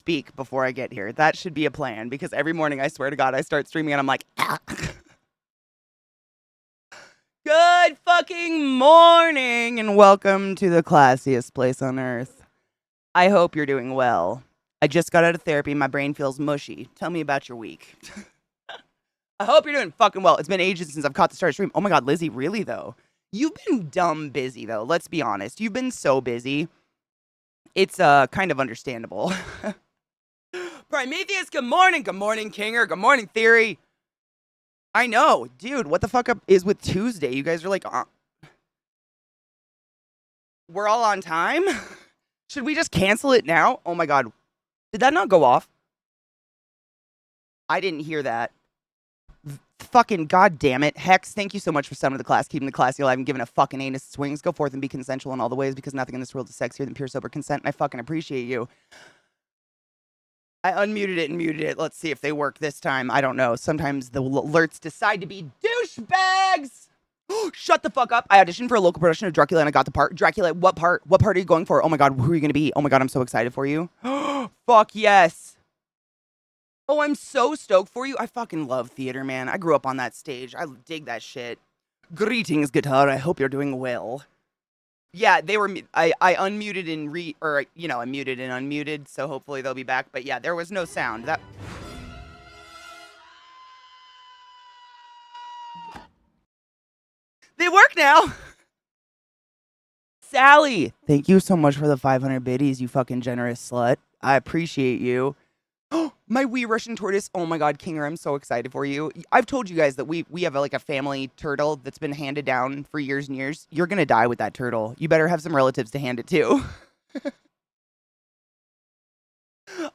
speak before I get here. That should be a plan because every morning, I swear to God, I start streaming and I'm like, ah. Good fucking morning and welcome to the classiest place on earth. I hope you're doing well. I just got out of therapy. My brain feels mushy. Tell me about your week. I hope you're doing fucking well. It's been ages since I've caught the start stream. Oh my God, Lizzie, really though? You've been dumb busy though. Let's be honest. You've been so busy. It's kind of understandable. Prometheus, good morning. Good morning, Kinger. Good morning, Theory. I know, dude. What the fuck up is with Tuesday? You guys are like, we're all on time? Should we just cancel it now? Oh my God. Did that not go off? I didn't hear that. Fucking goddamn it. Hex, thank you so much for summoning the class, keeping the classy alive, and giving a fucking anus swings. Go forth and be consensual in all the ways because nothing in this world is sexier than pure sober consent, and I fucking appreciate you. I unmuted it and muted it. Let's see if they work this time. I don't know. Sometimes the alerts decide to be douchebags. Shut the fuck up. I auditioned for a local production of Dracula and I got the part. Dracula, what part? What part are you going for? Oh my God, who are you going to be? Oh my God, I'm so excited for you. Fuck yes. Oh, I'm so stoked for you. I fucking love theater, man. I grew up on that stage. I dig that shit. Greetings, guitar. I hope you're doing well. Yeah, they were. I unmuted and I muted and unmuted, so hopefully they'll be back. But yeah, there was no sound. That they work now. Sally, thank you so much for the 500 biddies, you fucking generous slut. I appreciate you. My wee Russian tortoise. Oh my God, Kinger, I'm so excited for you. I've told you guys that we have like a family turtle that's been handed down for years and years. You're gonna die with that turtle. You better have some relatives to hand it to.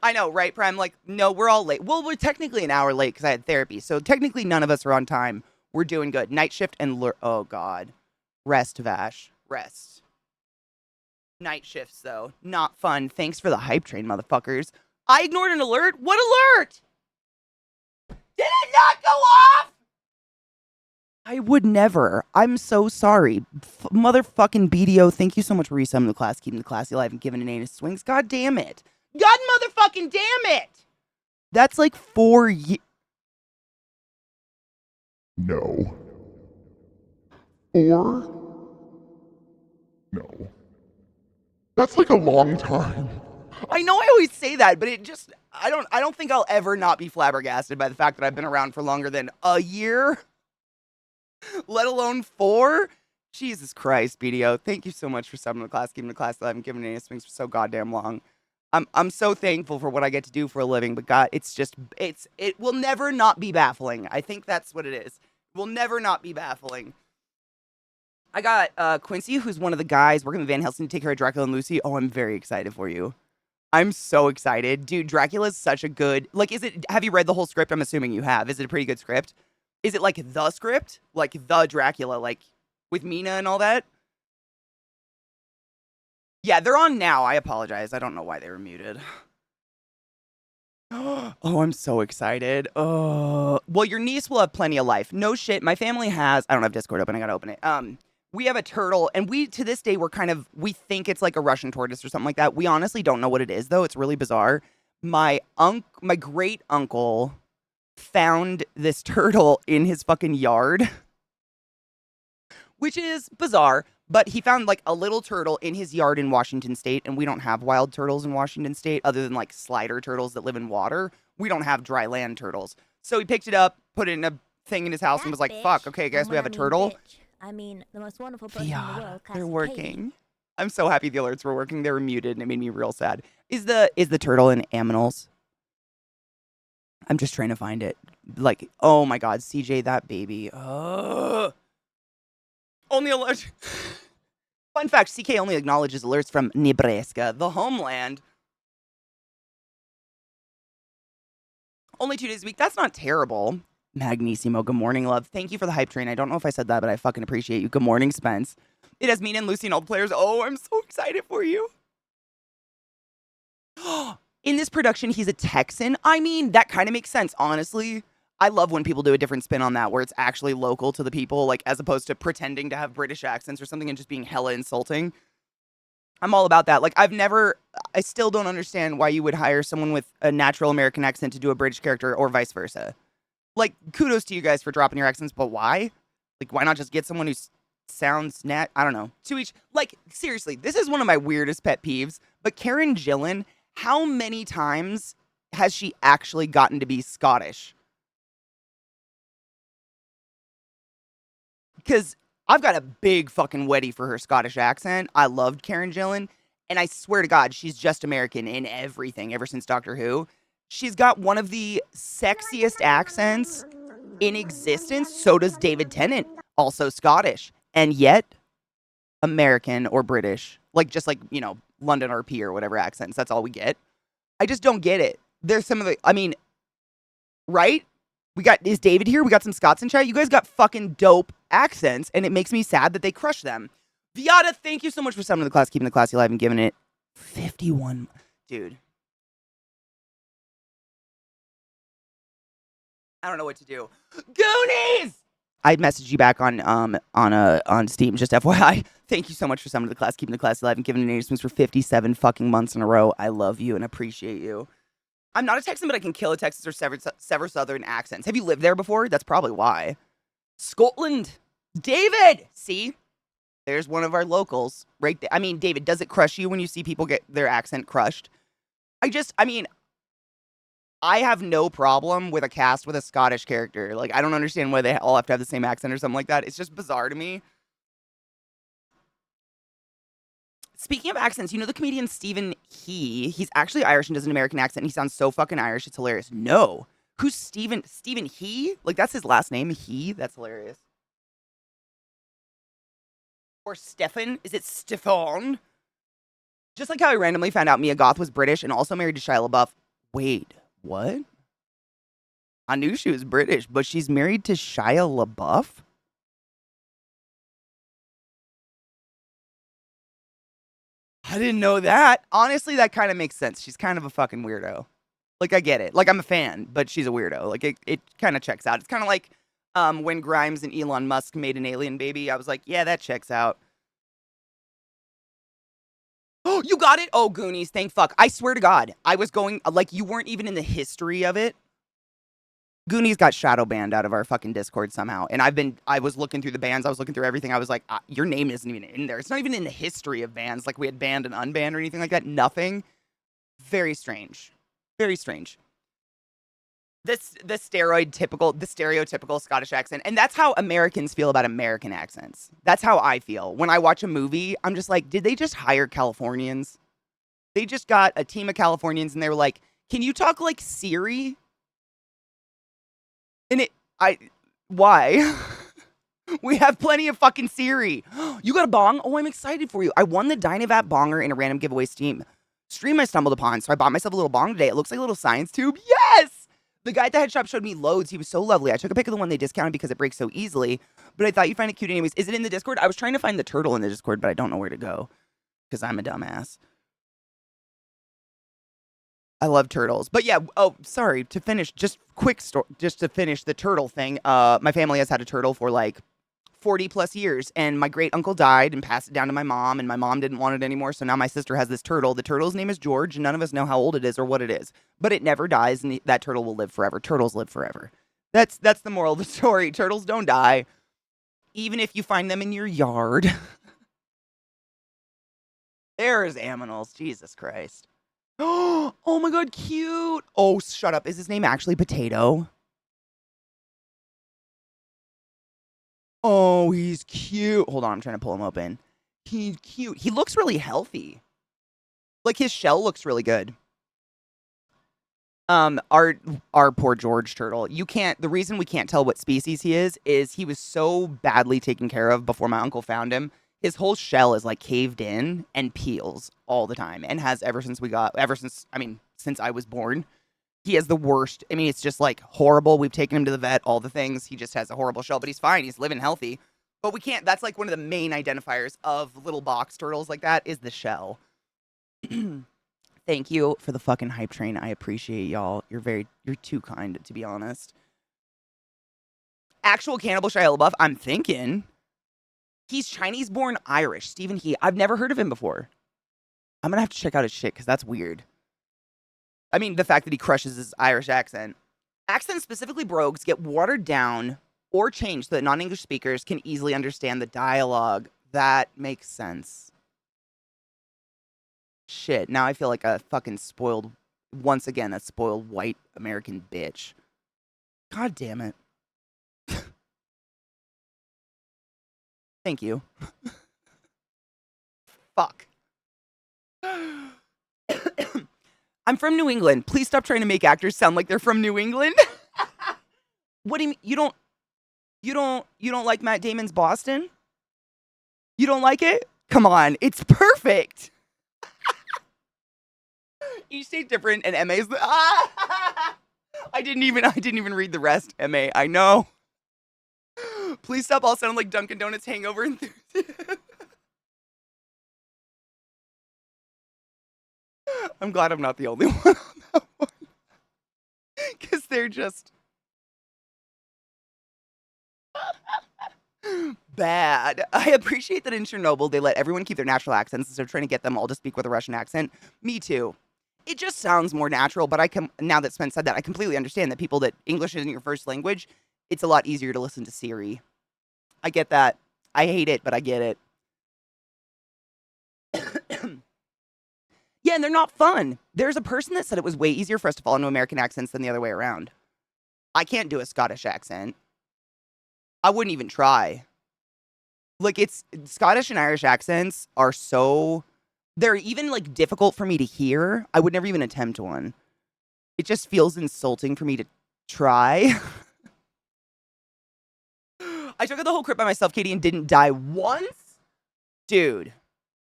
I know, right, Prime? Like, no, we're all late. Well, we're technically an hour late because I had therapy. So technically none of us are on time. We're doing good. Night shift and oh God. Rest, Vash. Rest. Night shifts, though. Not fun. Thanks for the hype train, motherfuckers. I ignored an alert? What alert? Did it not go off? I would never. I'm so sorry. Motherfucking BDO, thank you so much for resummoning the class, keeping the classy alive, and giving an anus swings. God damn it. God motherfucking damn it. That's like 4 years. No. Or? No. That's like a long time. I know I always say that, but it just, I don't think I'll ever not be flabbergasted by the fact that I've been around for longer than a year, let alone 4. Jesus Christ, BDO. Thank you so much for summoning the class, keeping the class alive, and giving an anus swings for so goddamn long. I'm so thankful for what I get to do for a living, but God, it will never not be baffling. I think that's what it is. It will never not be baffling. I got Quincy, who's one of the guys working with Van Helsing to take care of Dracula and Lucy. Oh, I'm very excited for you. I'm so excited. Dude, Dracula's such a good, like, have you read the whole script? I'm assuming you have. Is it a pretty good script? Is it like the script? Like the Dracula, like with Mina and all that? Yeah, they're on now. I apologize. I don't know why they were muted. Oh, I'm so excited. Oh, well, your niece will have plenty of life. No shit. My family has, I don't have Discord open. I gotta open it. We have a turtle, and to this day, we think it's like a Russian tortoise or something like that. We honestly don't know what it is, though. It's really bizarre. My great uncle found this turtle in his fucking yard, which is bizarre. But he found like a little turtle in his yard in Washington State, and we don't have wild turtles in Washington State other than like slider turtles that live in water. We don't have dry land turtles. So he picked it up, put it in a thing in his house, and was like, fuck, okay, guys, we have a turtle. I mean, the most wonderful person in the world, they're working. I'm so happy the alerts were working. They were muted, and it made me real sad. Is the turtle in Aminals? I'm just trying to find it. Like, oh my God, CJ, that baby. Only alert. Fun fact, CK only acknowledges alerts from Nebraska, the homeland. Only 2 days a week. That's not terrible. Magnissimo, good morning, love. Thank you for the hype train. I don't know if I said that, but I fucking appreciate you. Good morning, Spence. It has Mina and Lucy and all the players. Oh, I'm so excited for you. In this production, he's a Texan. I mean, that kind of makes sense, honestly. I love when people do a different spin on that, where it's actually local to the people, like, as opposed to pretending to have British accents or something and just being hella insulting. I'm all about that. Like, I still don't understand why you would hire someone with a natural American accent to do a British character or vice versa. Like, kudos to you guys for dropping your accents, but why? Like, why not just get someone who sounds I don't know. To each, like, seriously, this is one of my weirdest pet peeves, but Karen Gillan, how many times has she actually gotten to be Scottish? Because I've got a big fucking wetty for her Scottish accent. I loved Karen Gillan, and I swear to God, she's just American in everything ever since Doctor Who. She's got one of the sexiest accents in existence. So does David Tennant, also Scottish, and yet American or British. Like, just like, London RP or whatever accents. That's all we get. I just don't get it. There's some of the, I mean, right? Is David here? We got some Scots in chat. You guys got fucking dope accents, and it makes me sad that they crush them. Viata, thank you so much for summoning the class, keeping the classy alive, and giving it 51. Dude. I don't know what to do. Goonies! I messaged you back on Steam, just FYI. Thank you so much for summoning the class, keeping the class alive, and giving it an for 57 fucking months in a row. I love you and appreciate you. I'm not a Texan, but I can kill a Texas or several Southern accents. Have you lived there before? That's probably why. Scotland. David! See? There's one of our locals right there. I mean, David, does it crush you when you see people get their accent crushed? I have no problem with a cast with a Scottish character. Like, I don't understand why they all have to have the same accent or something like that. It's just bizarre to me. Speaking of accents, you know the comedian Stephen He's actually Irish and does an American accent. And he sounds so fucking Irish. It's hilarious. No. Who's Stephen He? Like, that's his last name, He? That's hilarious. Or Stefan? Is it Stefan? Just like how I randomly found out Mia Goth was British and also married to Shia LaBeouf. Wait, what? I knew she was British, but she's married to Shia LaBeouf? I didn't know that. Honestly, that kind of makes sense. She's kind of a fucking weirdo. Like, I get it. Like, I'm a fan, but she's a weirdo. Like, it kind of checks out. It's kind of like when Grimes and Elon Musk made an alien baby. I was like, yeah, that checks out. Oh, you got it? Oh, Goonies, thank fuck. I swear to God, I was going, like, you weren't even in the history of it. Goonies got shadow banned out of our fucking Discord somehow. And I was looking through the bans. I was looking through everything. I was like, your name isn't even in there. It's not even in the history of bans. Like, we had banned and unbanned or anything like that. Nothing. Very strange. Very strange. The stereotypical Scottish accent. And that's how Americans feel about American accents. That's how I feel. When I watch a movie, I'm just like, did they just hire Californians? They just got a team of Californians and they were like, can you talk like Siri? And why? We have plenty of fucking Siri. You got a bong? Oh, I'm excited for you. I won the Dynavat bonger in a random giveaway stream I stumbled upon. So I bought myself a little bong today. It looks like a little science tube. Yes! The guy at the head shop showed me loads. He was so lovely. I took a pic of the one they discounted because it breaks so easily. But I thought you'd find it cute anyways. Is it in the Discord? I was trying to find the turtle in the Discord, but I don't know where to go. Because I'm a dumbass. I love turtles. But yeah, oh, sorry, to finish, just to finish the turtle thing. My family has had a turtle for like 40 plus years, and my great uncle died and passed it down to my mom, and my mom didn't want it anymore, so now my sister has this turtle. The turtle's name is George, and none of us know how old it is or what it is, but it never dies, and that turtle will live forever. Turtles live forever. That's the moral of the story. Turtles don't die, even if you find them in your yard. There's aminals. Jesus Christ. Oh my God, cute. Oh, shut up. Is his name actually Potato? Oh, he's cute. Hold on, I'm trying to pull him open. He's cute. He looks really healthy. Like, his shell looks really good. Our poor George turtle. The reason we can't tell what species he is he was so badly taken care of before my uncle found him. His whole shell is like caved in and peels all the time, and has since I was born. He has the worst. I mean, it's just like horrible. We've taken him to the vet, all the things. He just has a horrible shell, but he's fine. He's living healthy. But we can't, that's like one of the main identifiers of little box turtles like that is the shell. Thank you for the fucking hype train. I appreciate y'all. You're too kind, to be honest. Actual cannibal Shia LaBeouf, I'm thinking. He's Chinese-born Irish. Stephen He. I've never heard of him before. I'm gonna have to check out his shit because that's weird. I mean, the fact that he crushes his Irish accent. Accents, specifically brogues, get watered down or changed so that non-English speakers can easily understand the dialogue. That makes sense. Shit, now I feel like a fucking spoiled, once again, a spoiled white American bitch. God damn it. Thank you. Fuck. I'm from New England. Please stop trying to make actors sound like they're from New England. What do you mean? You don't like Matt Damon's Boston? You don't like it? Come on, it's perfect. Each state different, and MA's the I didn't even read the rest. MA, I know. Please stop all sounding like Dunkin' Donuts hangover enthusiasts. I'm glad I'm not the only one on that one. Because they're just bad. I appreciate that in Chernobyl they let everyone keep their natural accents instead of trying to get them all to speak with a Russian accent. Me too. It just sounds more natural, but now that Spence said that, I completely understand that people that English isn't your first language, it's a lot easier to listen to Siri. I get that. I hate it, but I get it. Yeah, and they're not fun. There's a person that said it was way easier for us to fall into American accents than the other way around. I can't do a Scottish accent. I wouldn't even try. Like, it's Scottish and Irish accents are so, they're even like difficult for me to hear. I would never even attempt one. It just feels insulting for me to try. I took out the whole crypt by myself, Katie, and didn't die once? Dude.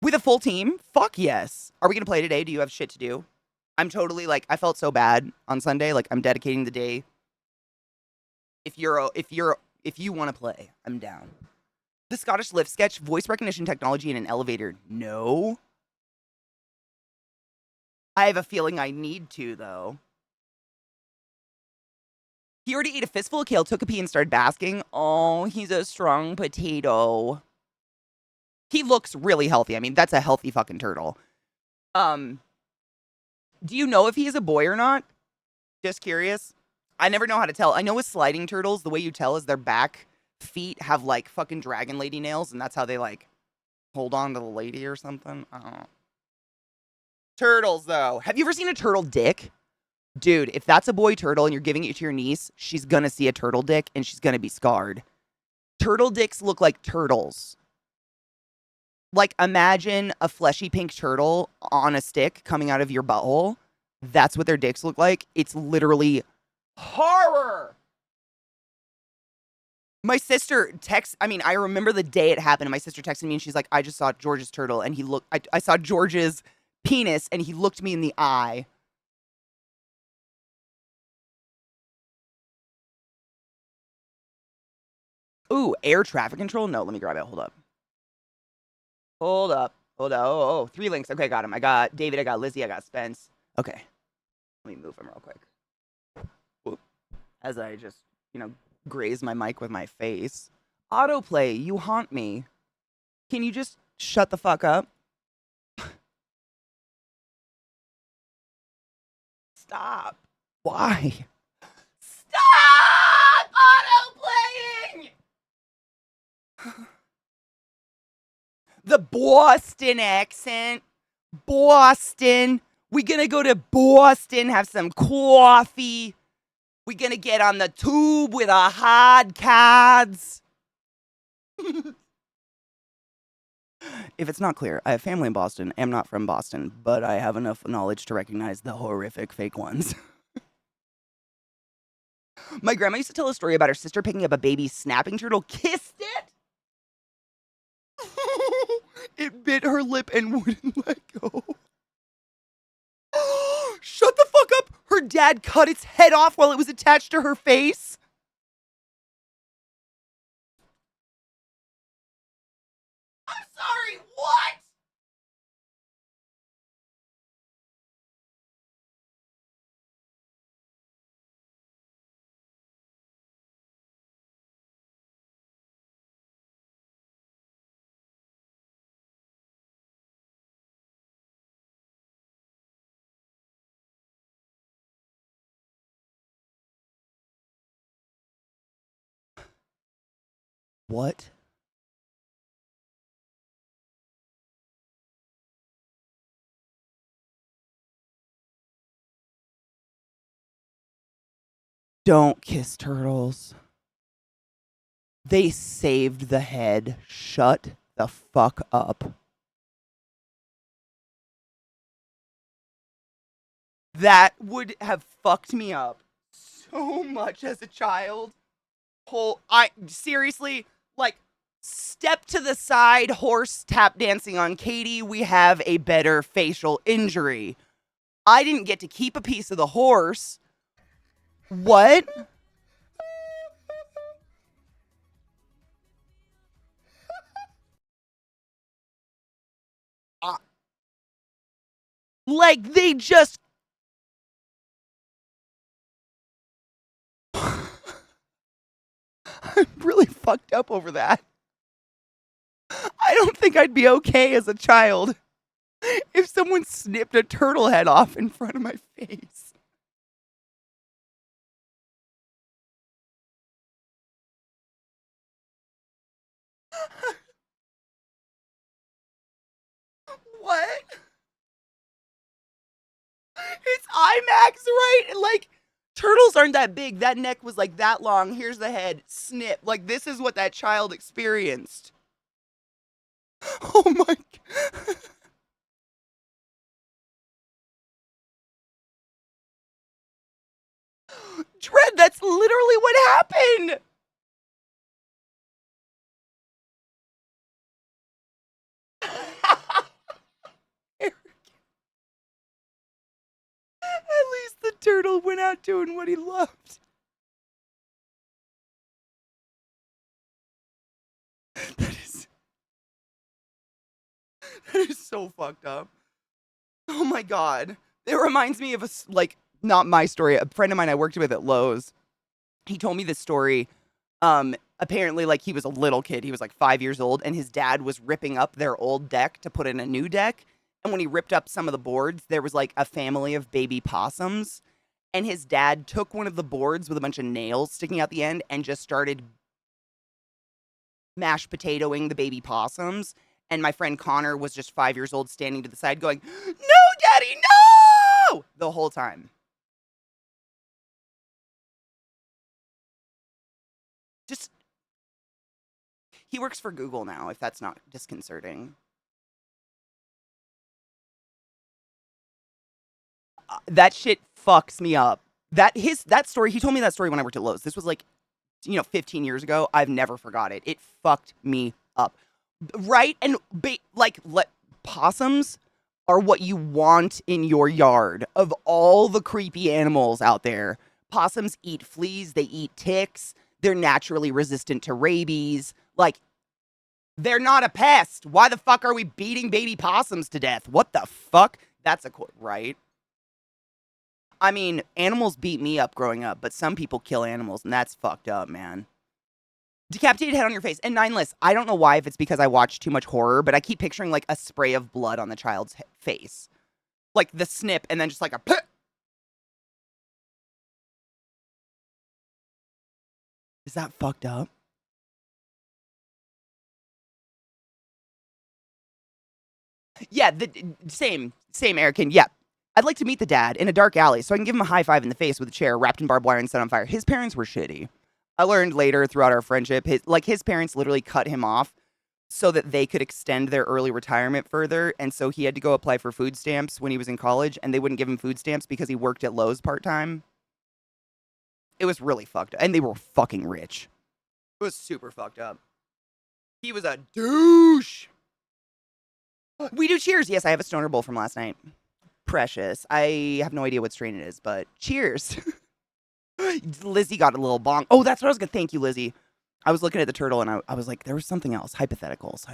With a full team? Fuck yes. Are we gonna play today? Do you have shit to do? I'm totally like, I felt so bad on Sunday. Like, I'm dedicating the day. If you want to play, I'm down. The Scottish lift sketch, voice recognition technology in an elevator. No. I have a feeling I need to, though. He already ate a fistful of kale, took a pee, and started basking. Oh, he's a strong potato. He looks really healthy. I mean, that's a healthy fucking turtle. Do you know if he is a boy or not? Just curious. I never know how to tell. I know with sliding turtles, the way you tell is their back feet have like fucking dragon lady nails, and that's how they like hold on to the lady or something. I don't know. Turtles, though. Have you ever seen a turtle dick? Dude, if that's a boy turtle and you're giving it to your niece, she's gonna see a turtle dick and she's gonna be scarred. Turtle dicks look like turtles. Like, imagine a fleshy pink turtle on a stick coming out of your butthole. That's what their dicks look like. It's literally horror. My sister I remember the day it happened, and my sister texted me, and she's like, I just saw George's turtle, and I saw George's penis, and he looked me in the eye. Ooh, air traffic control? No, let me grab it. Hold up. Hold up. Oh, 3 links. Okay, got him. I got David, I got Lizzie, I got Spence. Okay. Let me move him real quick. Whoop. As I just, graze my mic with my face. Autoplay, you haunt me. Can you just shut the fuck up? Stop. Why? Stop auto-playing! The Boston accent. Boston. We gonna go to Boston, have some coffee. We gonna get on the tube with our hard cards. If it's not clear, I have family in Boston. I'm not from Boston, but I have enough knowledge to recognize the horrific fake ones. My grandma used to tell a story about her sister picking up a baby snapping turtle, kissed it. It bit her lip and wouldn't let go. Shut the fuck up! Her dad cut its head off while it was attached to her face. I'm sorry, what? What? Don't kiss turtles. They saved the head. Shut the fuck up. That would have fucked me up so much as a child. Seriously, like, step to the side, horse tap dancing on Katie. We have a better facial injury. I didn't get to keep a piece of the horse. What? Like, they just. I'm really fucked up over that. I don't think I'd be okay as a child if someone snipped a turtle head off in front of my face. What? It's IMAX, right? Like, turtles aren't that big. That neck was like that long. Here's the head. Snip. Like, this is what that child experienced. Oh my God. Dread, that's literally what happened. At least the turtle went out doing what he loved. That is so fucked up. Oh my God. It reminds me of like, not my story. A friend of mine I worked with at Lowe's, he told me this story. Apparently, like, he was a little kid. He was like 5 years old, and his dad was ripping up their old deck to put in a new deck. And when he ripped up some of the boards, there was like a family of baby possums. And his dad took one of the boards with a bunch of nails sticking out the end and just started mashed potatoing the baby possums. And my friend Connor was just 5 years old, standing to the side going, "No, Daddy, no!" the whole time. Just, he works for Google now, if that's not disconcerting. That shit fucks me up. That story, he told me that story when I worked at Lowe's. This was like, 15 years ago. I've never forgot it. It fucked me up. Right? And possums are what you want in your yard. Of all the creepy animals out there, possums eat fleas, they eat ticks, they're naturally resistant to rabies. Like, they're not a pest. Why the fuck are we beating baby possums to death? What the fuck? That's a quote, right? I mean, animals beat me up growing up, but some people kill animals, and that's fucked up, man. Decapitated head on your face. And Nineless, I don't know why, if it's because I watch too much horror, but I keep picturing like a spray of blood on the child's face. Like the snip, and then just like a put. Is that fucked up? Yeah, the same, Erican. Yeah. I'd like to meet the dad in a dark alley so I can give him a high five in the face with a chair wrapped in barbed wire and set on fire. His parents were shitty. I learned later throughout our friendship, his parents literally cut him off so that they could extend their early retirement further. And so he had to go apply for food stamps when he was in college, and they wouldn't give him food stamps because he worked at Lowe's part-time. It was really fucked up. And they were fucking rich. It was super fucked up. He was a douche. We do cheers. Yes, I have a stoner bowl from last night. Precious. I have no idea what strain it is, but cheers. Lizzie got a little bong. Oh, that's what I was going to thank you, Lizzie. I was looking at the turtle, and I was like, there was something else. Hypotheticals.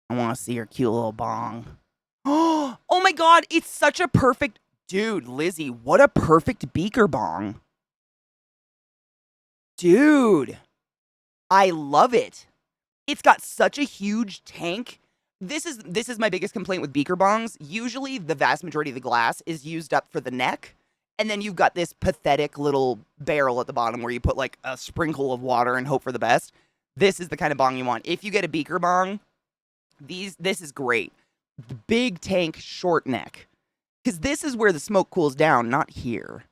I want to see your cute little bong. Oh my God. It's such a perfect... Dude, Lizzie, what a perfect beaker bong. Dude. I love it. It's got such a huge tank. This is my biggest complaint with beaker bongs. Usually, the vast majority of the glass is used up for the neck, And then you've got this pathetic little barrel at the bottom where you put like a sprinkle of water and hope for the best. This is the kind of bong you want. If you get a beaker bong, this is great. The big tank, short neck. Because this is where the smoke cools down, not here.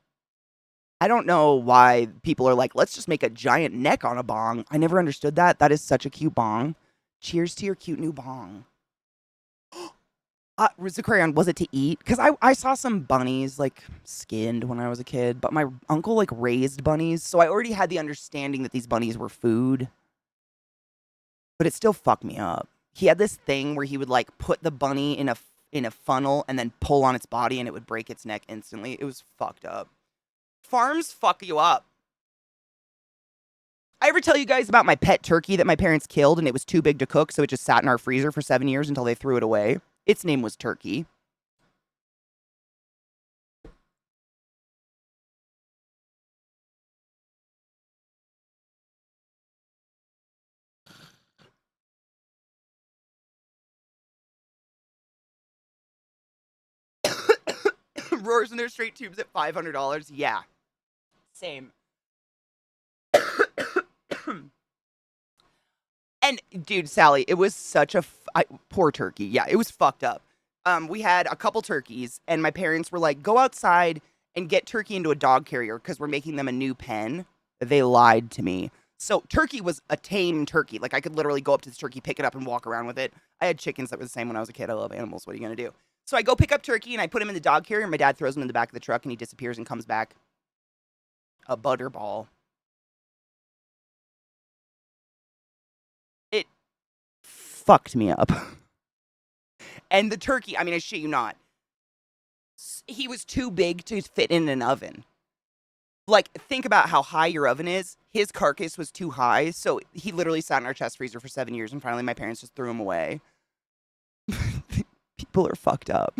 I don't know why people are like, let's just make a giant neck on a bong. I never understood that. That is such a cute bong. Cheers to your cute new bong. Zakarian, was it to eat? Because I saw some bunnies, like, skinned when I was a kid. But my uncle, like, raised bunnies. So I already had the understanding that these bunnies were food. But it still fucked me up. He had this thing where he would, like, put the bunny in a funnel and then pull on its body and it would break its neck instantly. It was fucked up. Farms fuck you up. I ever tell you guys about my pet turkey that my parents killed and it was too big to cook, so it just sat in our freezer for 7 years until they threw it away? Its name was Turkey. Roars in their straight tubes at $500. Yeah. Same. And dude, Sally, it was such a poor turkey. Yeah, it was fucked up. We had a couple turkeys, and my parents were like, "Go outside and get turkey into a dog carrier because we're making them a new pen." They lied to me. So turkey was a tame turkey. Like I could literally go up to this turkey, pick it up, and walk around with it. I had chickens that were the same when I was a kid. I love animals. What are you gonna do? So I go pick up turkey and I put him in the dog carrier. My dad throws him in the back of the truck and he disappears and comes back a butterball. It fucked me up. And the turkey, I mean, I shit you not, he was too big to fit in an oven. Like, think about how high your oven is. His carcass was too high, so he literally sat in our chest freezer for 7 years, and finally my parents just threw him away. People are fucked up.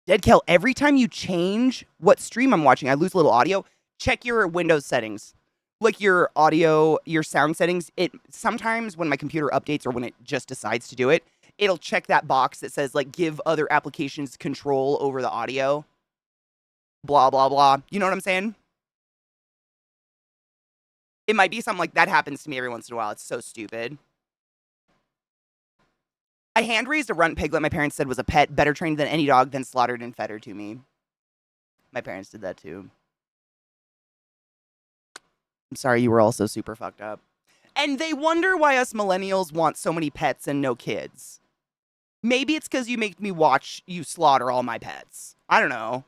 Deadkel, every time you change what stream I'm watching, I lose a little audio. Check your Windows settings. Like your audio, your sound settings. It sometimes when my computer updates or when it just decides to do it, it'll check that box that says like give other applications control over the audio. Blah, blah, blah. You know what I'm saying? It might be something like that happens to me every once in a while. It's so stupid. I hand-raised a runt piglet my parents said was a pet, better trained than any dog, then slaughtered and fed her to me. My parents did that too. I'm sorry you were also super fucked up. And they wonder why us millennials want so many pets and no kids. Maybe it's because you make me watch you slaughter all my pets. I don't know.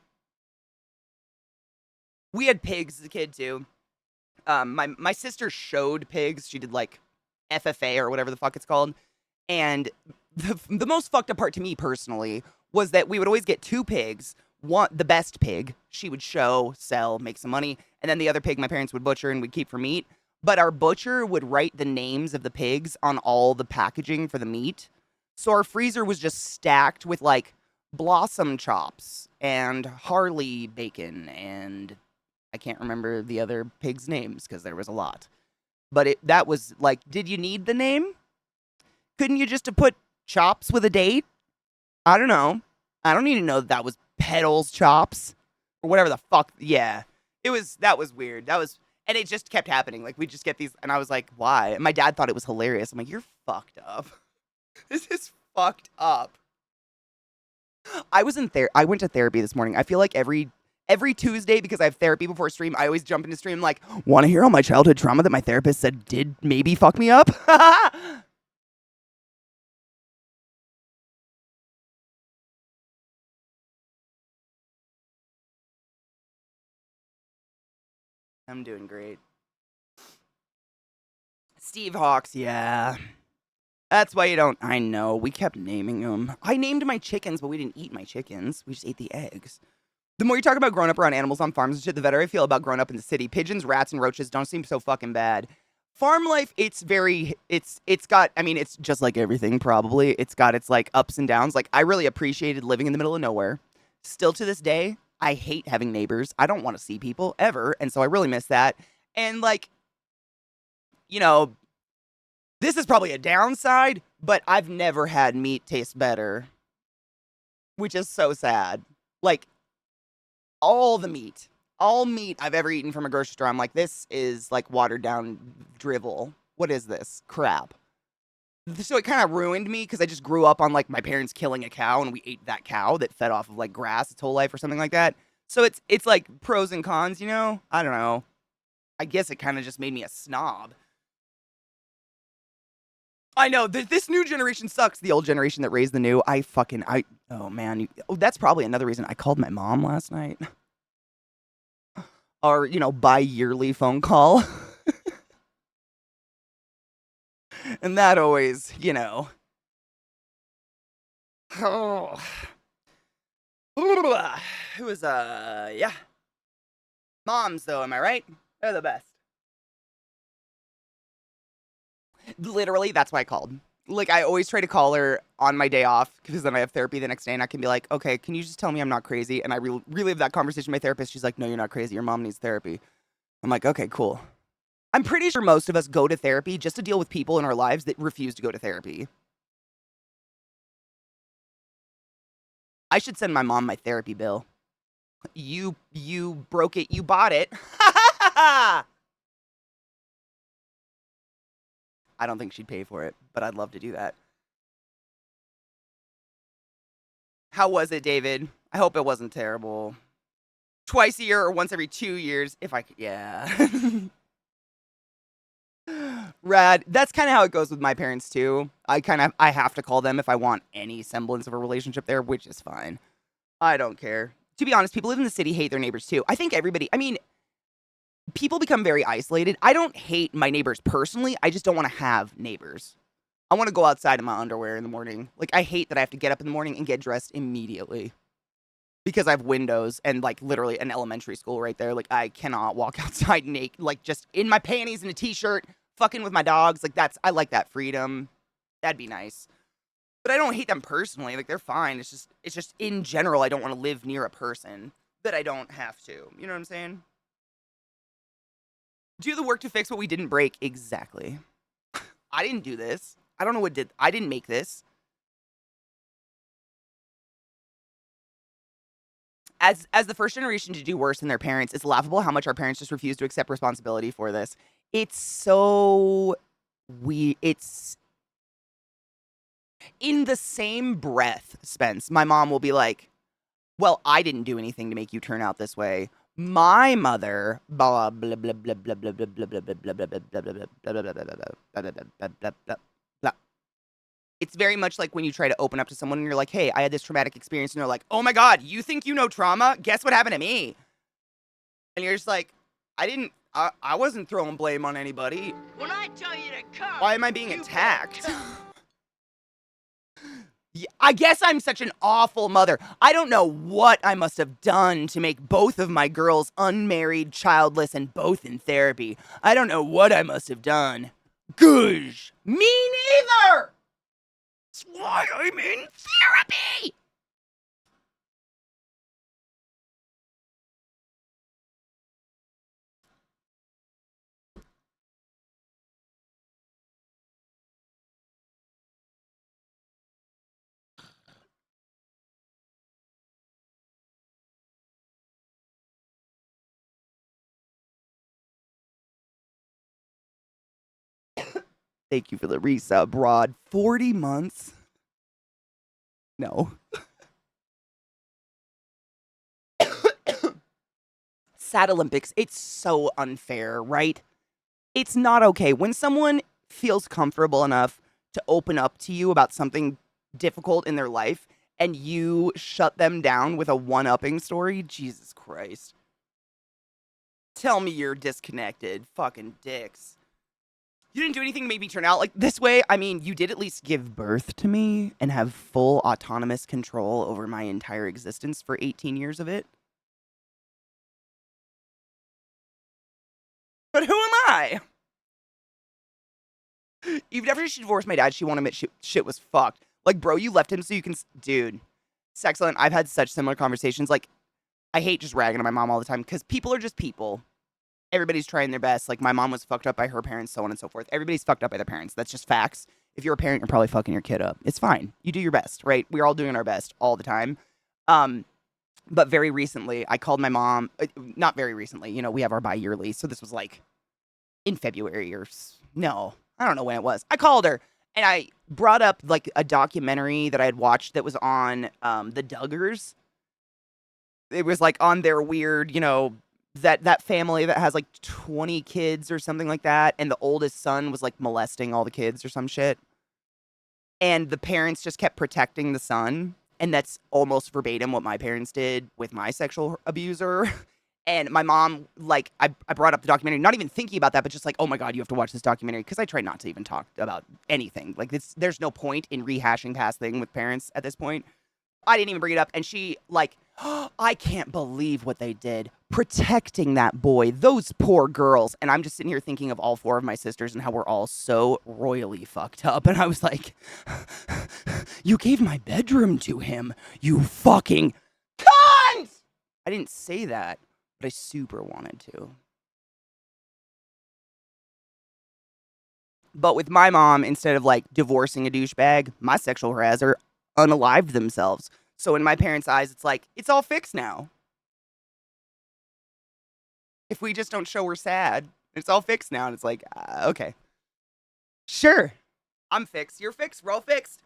We had pigs as a kid too. My sister showed pigs. She did like FFA or whatever the fuck it's called. And the most fucked up part to me personally was that we would always get two pigs. One, the best pig, she would show, sell, make some money. And then the other pig my parents would butcher and would keep for meat. But our butcher would write the names of the pigs on all the packaging for the meat. So our freezer was just stacked with like blossom chops and Harley bacon and I can't remember the other pigs' names because there was a lot. But that was like, did you need the name? Couldn't you just have put chops with a date? I don't know. I don't need to know that was Pedals Chops or whatever the fuck. Yeah, that was weird. And it just kept happening. Like we just get these, and I was like, why? And my dad thought it was hilarious. I'm like, you're fucked up. This is fucked up. I went to therapy this morning. I feel like every Tuesday, because I have therapy before stream, I always jump into stream like, want to hear all my childhood trauma that my therapist said did maybe fuck me up? I'm doing great. Steve Hawks, yeah. That's why you don't. I know. We kept naming them. I named my chickens, but we didn't eat my chickens. We just ate the eggs. The more you talk about growing up around animals on farms and shit, the better I feel about growing up in the city. Pigeons, rats, and roaches don't seem so fucking bad. Farm life, it's got, I mean, it's just like everything probably. It's got its like ups and downs. Like I really appreciated living in the middle of nowhere. Still to this day, I hate having neighbors. I don't want to see people ever. And so I really miss that. And like, you know, this is probably a downside, but I've never had meat taste better which is so sad. Like, all meat I've ever eaten from a grocery store, I'm like, this is like watered down drivel. What is this crap? So it kind of ruined me because I just grew up on like my parents killing a cow and we ate that cow that fed off of like grass its whole life or something like that. So it's like pros and cons, you know? I don't know. I guess it kind of just made me a snob. I know this new generation sucks. The old generation that raised the new. Oh man. That's probably another reason I called my mom last night. Our, bi-yearly phone call. And that always, Oh. It was, yeah. Moms, though, am I right? They're the best. Literally, that's why I called. Like, I always try to call her on my day off because then I have therapy the next day and I can be like, okay, can you just tell me I'm not crazy? And I relive that conversation with my therapist. She's like, no, you're not crazy. Your mom needs therapy. I'm like, okay, cool. I'm pretty sure most of us go to therapy just to deal with people in our lives that refuse to go to therapy. I should send my mom my therapy bill. You broke it, you bought it. I don't think she'd pay for it, but I'd love to do that. How was it, David? I hope it wasn't terrible. Twice a year or once every 2 years, if I could, yeah. Rad. That's kind of how it goes with my parents, too. I have to call them if I want any semblance of a relationship there, which is fine. I don't care. To be honest, people live in the city hate their neighbors, too. I think people become very isolated. I don't hate my neighbors personally. I just don't want to have neighbors. I want to go outside in my underwear in the morning. Like, I hate that I have to get up in the morning and get dressed immediately. Because I have windows and, like, literally an elementary school right there. Like, I cannot walk outside naked, like, just in my panties and a t-shirt, fucking with my dogs. Like, I like that freedom. That'd be nice. But I don't hate them personally. Like, they're fine. It's just in general, I don't want to live near a person that I don't have to. You know what I'm saying? Do the work to fix what we didn't break. Exactly. I didn't do this. I don't know I didn't make this. As the first generation to do worse than their parents, it's laughable how much our parents just refuse to accept responsibility for this. It's so it's in the same breath, Spence. My mom will be like, well, I didn't do anything to make you turn out this way. My mother, blah blah blah blah blah blah blah blah blah blah blah blah blah blah. It's very much like when you try to open up to someone and you're like, hey, I had this traumatic experience. And they're like, oh my God, you think you know trauma? Guess what happened to me? And you're just like, I wasn't throwing blame on anybody. When I tell you to come, why am I being attacked? Yeah, I guess I'm such an awful mother. I don't know what I must have done to make both of my girls unmarried, childless, and both in therapy. I don't know what I must have done. Goosh. Me neither! That's why I'm in therapy! Thank you for the resub, Rod. 40 months? No. Sad Olympics, it's so unfair, right? It's not okay. When someone feels comfortable enough to open up to you about something difficult in their life and you shut them down with a one-upping story, Jesus Christ. Tell me you're disconnected. Fucking dicks. You didn't do anything to make me turn out like this way. I mean, you did at least give birth to me and have full autonomous control over my entire existence for 18 years of it. But who am I? Even after she divorced my dad, she won't admit shit was fucked. Like, bro, you left him so you can... Dude, it's excellent. I've had such similar conversations. Like, I hate just ragging on my mom all the time because people are just people. Everybody's trying their best. Like, my mom was fucked up by her parents, so on and so forth. Everybody's fucked up by their parents. That's just facts. If you're a parent, you're probably fucking your kid up. It's fine. You do your best, right? We're all doing our best all the time. But very recently, I called my mom. Not very recently. You know, we have our bi-yearly. So this was like in February no, I don't know when it was. I called her and I brought up like a documentary that I had watched that was on the Duggars. It was like on their weird, you know, that family that has like 20 kids or something like that, and the oldest son was like molesting all the kids or some shit. And the parents just kept protecting the son, and that's almost verbatim what my parents did with my sexual abuser. And my mom, like, I brought up the documentary, not even thinking about that, but just like, oh my God, you have to watch this documentary. Because I try not to even talk about anything. Like, there's no point in rehashing past thing with parents at this point. I didn't even bring it up. And she, like, oh, I can't believe what they did. Protecting that boy, those poor girls. And I'm just sitting here thinking of all 4 of my sisters and how we're all so royally fucked up. And I was like, you gave my bedroom to him, you fucking cunt! I didn't say that, but I super wanted to. But with my mom, instead of like divorcing a douchebag, my sexual harasser unalived themselves. So in my parents' eyes, it's like, it's all fixed now. If we just don't show we're sad, it's all fixed now. And it's like, okay. Sure. I'm fixed. You're fixed. We're all fixed.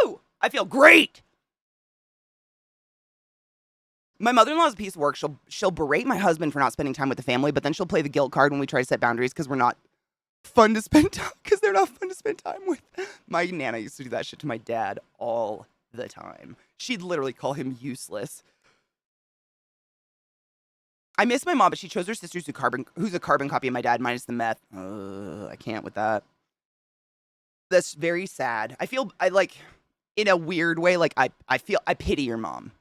Woo! I feel great. My mother-in-law is a piece of work. She'll berate my husband for not spending time with the family, but then she'll play the guilt card when we try to set boundaries because we're not fun to spend time, because they're not fun to spend time with. My Nana used to do that shit to my dad all the time. She'd literally call him useless. I miss my mom, but she chose her sister who's a carbon copy of my dad minus the meth. I can't with that. That's very sad. I like, in a weird way, like I pity your mom.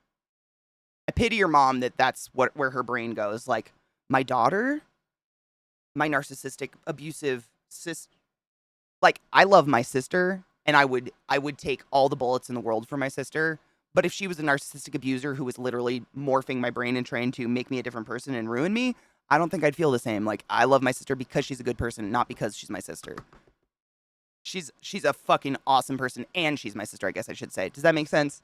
I pity your mom that's where her brain goes. Like, my daughter, my narcissistic, abusive sis. Like, I love my sister, and I would take all the bullets in the world for my sister. But if she was a narcissistic abuser who was literally morphing my brain and trying to make me a different person and ruin me, I don't think I'd feel the same. Like, I love my sister because she's a good person, not because she's my sister. She's a fucking awesome person, and she's my sister, I guess I should say. Does that make sense?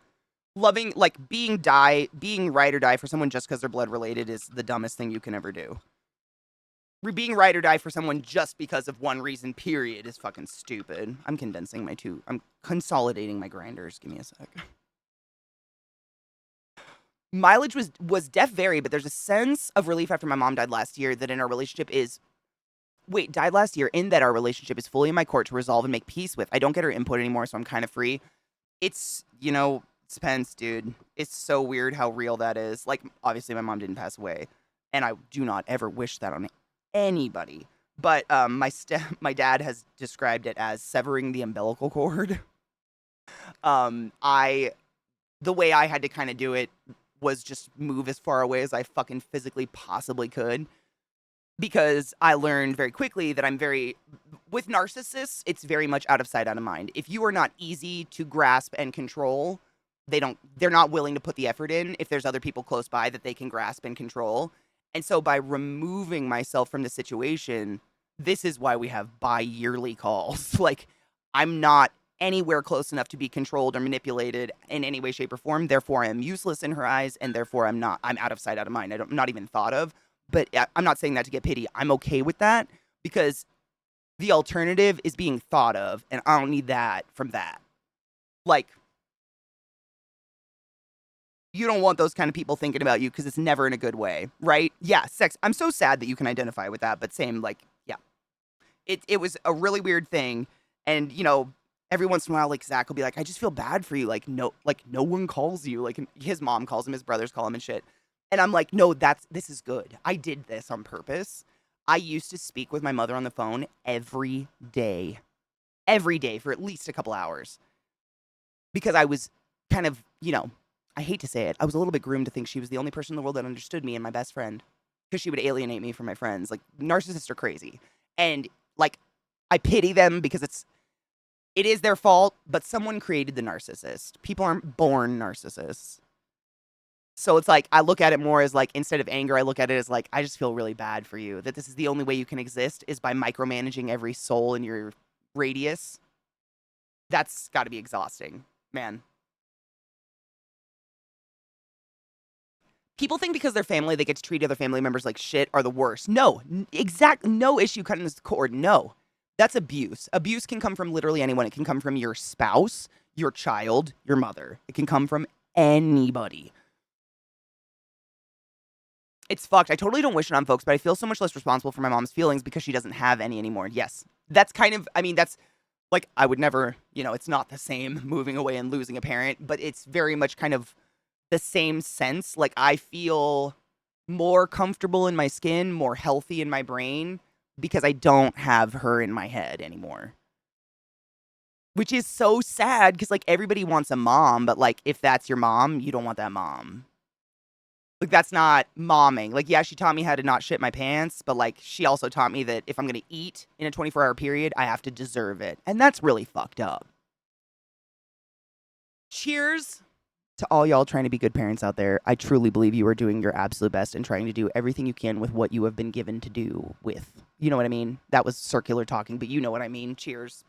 Loving, like, being ride or die for someone just because they're blood related is the dumbest thing you can ever do. Being ride or die for someone just because of one reason, period, is fucking stupid. I'm consolidating my grinders. Give me a sec. Mileage was def vary, but there's a sense of relief after my mom died last year that in our relationship died last year, in that our relationship is fully in my court to resolve and make peace with. I don't get her input anymore, so I'm kind of free. It's, Spence, dude. It's so weird how real that is. Like, obviously my mom didn't pass away, and I do not ever wish that on anybody. But my dad has described it as severing the umbilical cord. The way I had to kind of do it was just move as far away as I fucking physically possibly could. Because I learned very quickly that with narcissists, it's very much out of sight, out of mind. If you are not easy to grasp and control, they're not willing to put the effort in if there's other people close by that they can grasp and control. And so by removing myself from the situation, this is why we have bi-yearly calls. Like, I'm not anywhere close enough to be controlled or manipulated in any way, shape, or form. Therefore, I am useless in her eyes, and therefore I'm out of sight, out of mind. I'm not even thought of. But I'm not saying that to get pity. I'm okay with that because the alternative is being thought of, and I don't need that from that. Like, you don't want those kind of people thinking about you because it's never in a good way, right? Yeah, sex. I'm so sad that you can identify with that, but same, like, yeah. It was a really weird thing, and, every once in a while, like, Zach will be like, I just feel bad for you. Like, no one calls you. Like, his mom calls him, his brothers call him and shit. And I'm like, no, this is good. I did this on purpose. I used to speak with my mother on the phone every day for at least a couple hours. Because I was kind of, I hate to say it, I was a little bit groomed to think she was the only person in the world that understood me and my best friend. Because she would alienate me from my friends. Like, narcissists are crazy. And, like, I pity them because it is their fault, but someone created the narcissist. People aren't born narcissists. So it's like, I look at it more as like, instead of anger, I look at it as like, I just feel really bad for you. That this is the only way you can exist is by micromanaging every soul in your radius. That's got to be exhausting, man. People think because they're family, they get to treat other family members like shit are the worst. No, no issue cutting this cord. No, that's abuse. Abuse can come from literally anyone. It can come from your spouse, your child, your mother. It can come from anybody. It's fucked. I totally don't wish it on folks, but I feel so much less responsible for my mom's feelings because she doesn't have any anymore. Yes, that's kind of, I mean, that's like, I would never, it's not the same moving away and losing a parent, but it's very much kind of the same sense. Like, I feel more comfortable in my skin, more healthy in my brain because I don't have her in my head anymore. Which is so sad because, like, everybody wants a mom, but, like, if that's your mom, you don't want that mom. Like, that's not momming. Like, yeah, she taught me how to not shit my pants, but, like, she also taught me that if I'm going to eat in a 24-hour period, I have to deserve it. And that's really fucked up. Cheers to all y'all trying to be good parents out there. I truly believe you are doing your absolute best and trying to do everything you can with what you have been given to do with. You know what I mean? That was circular talking, but you know what I mean. Cheers.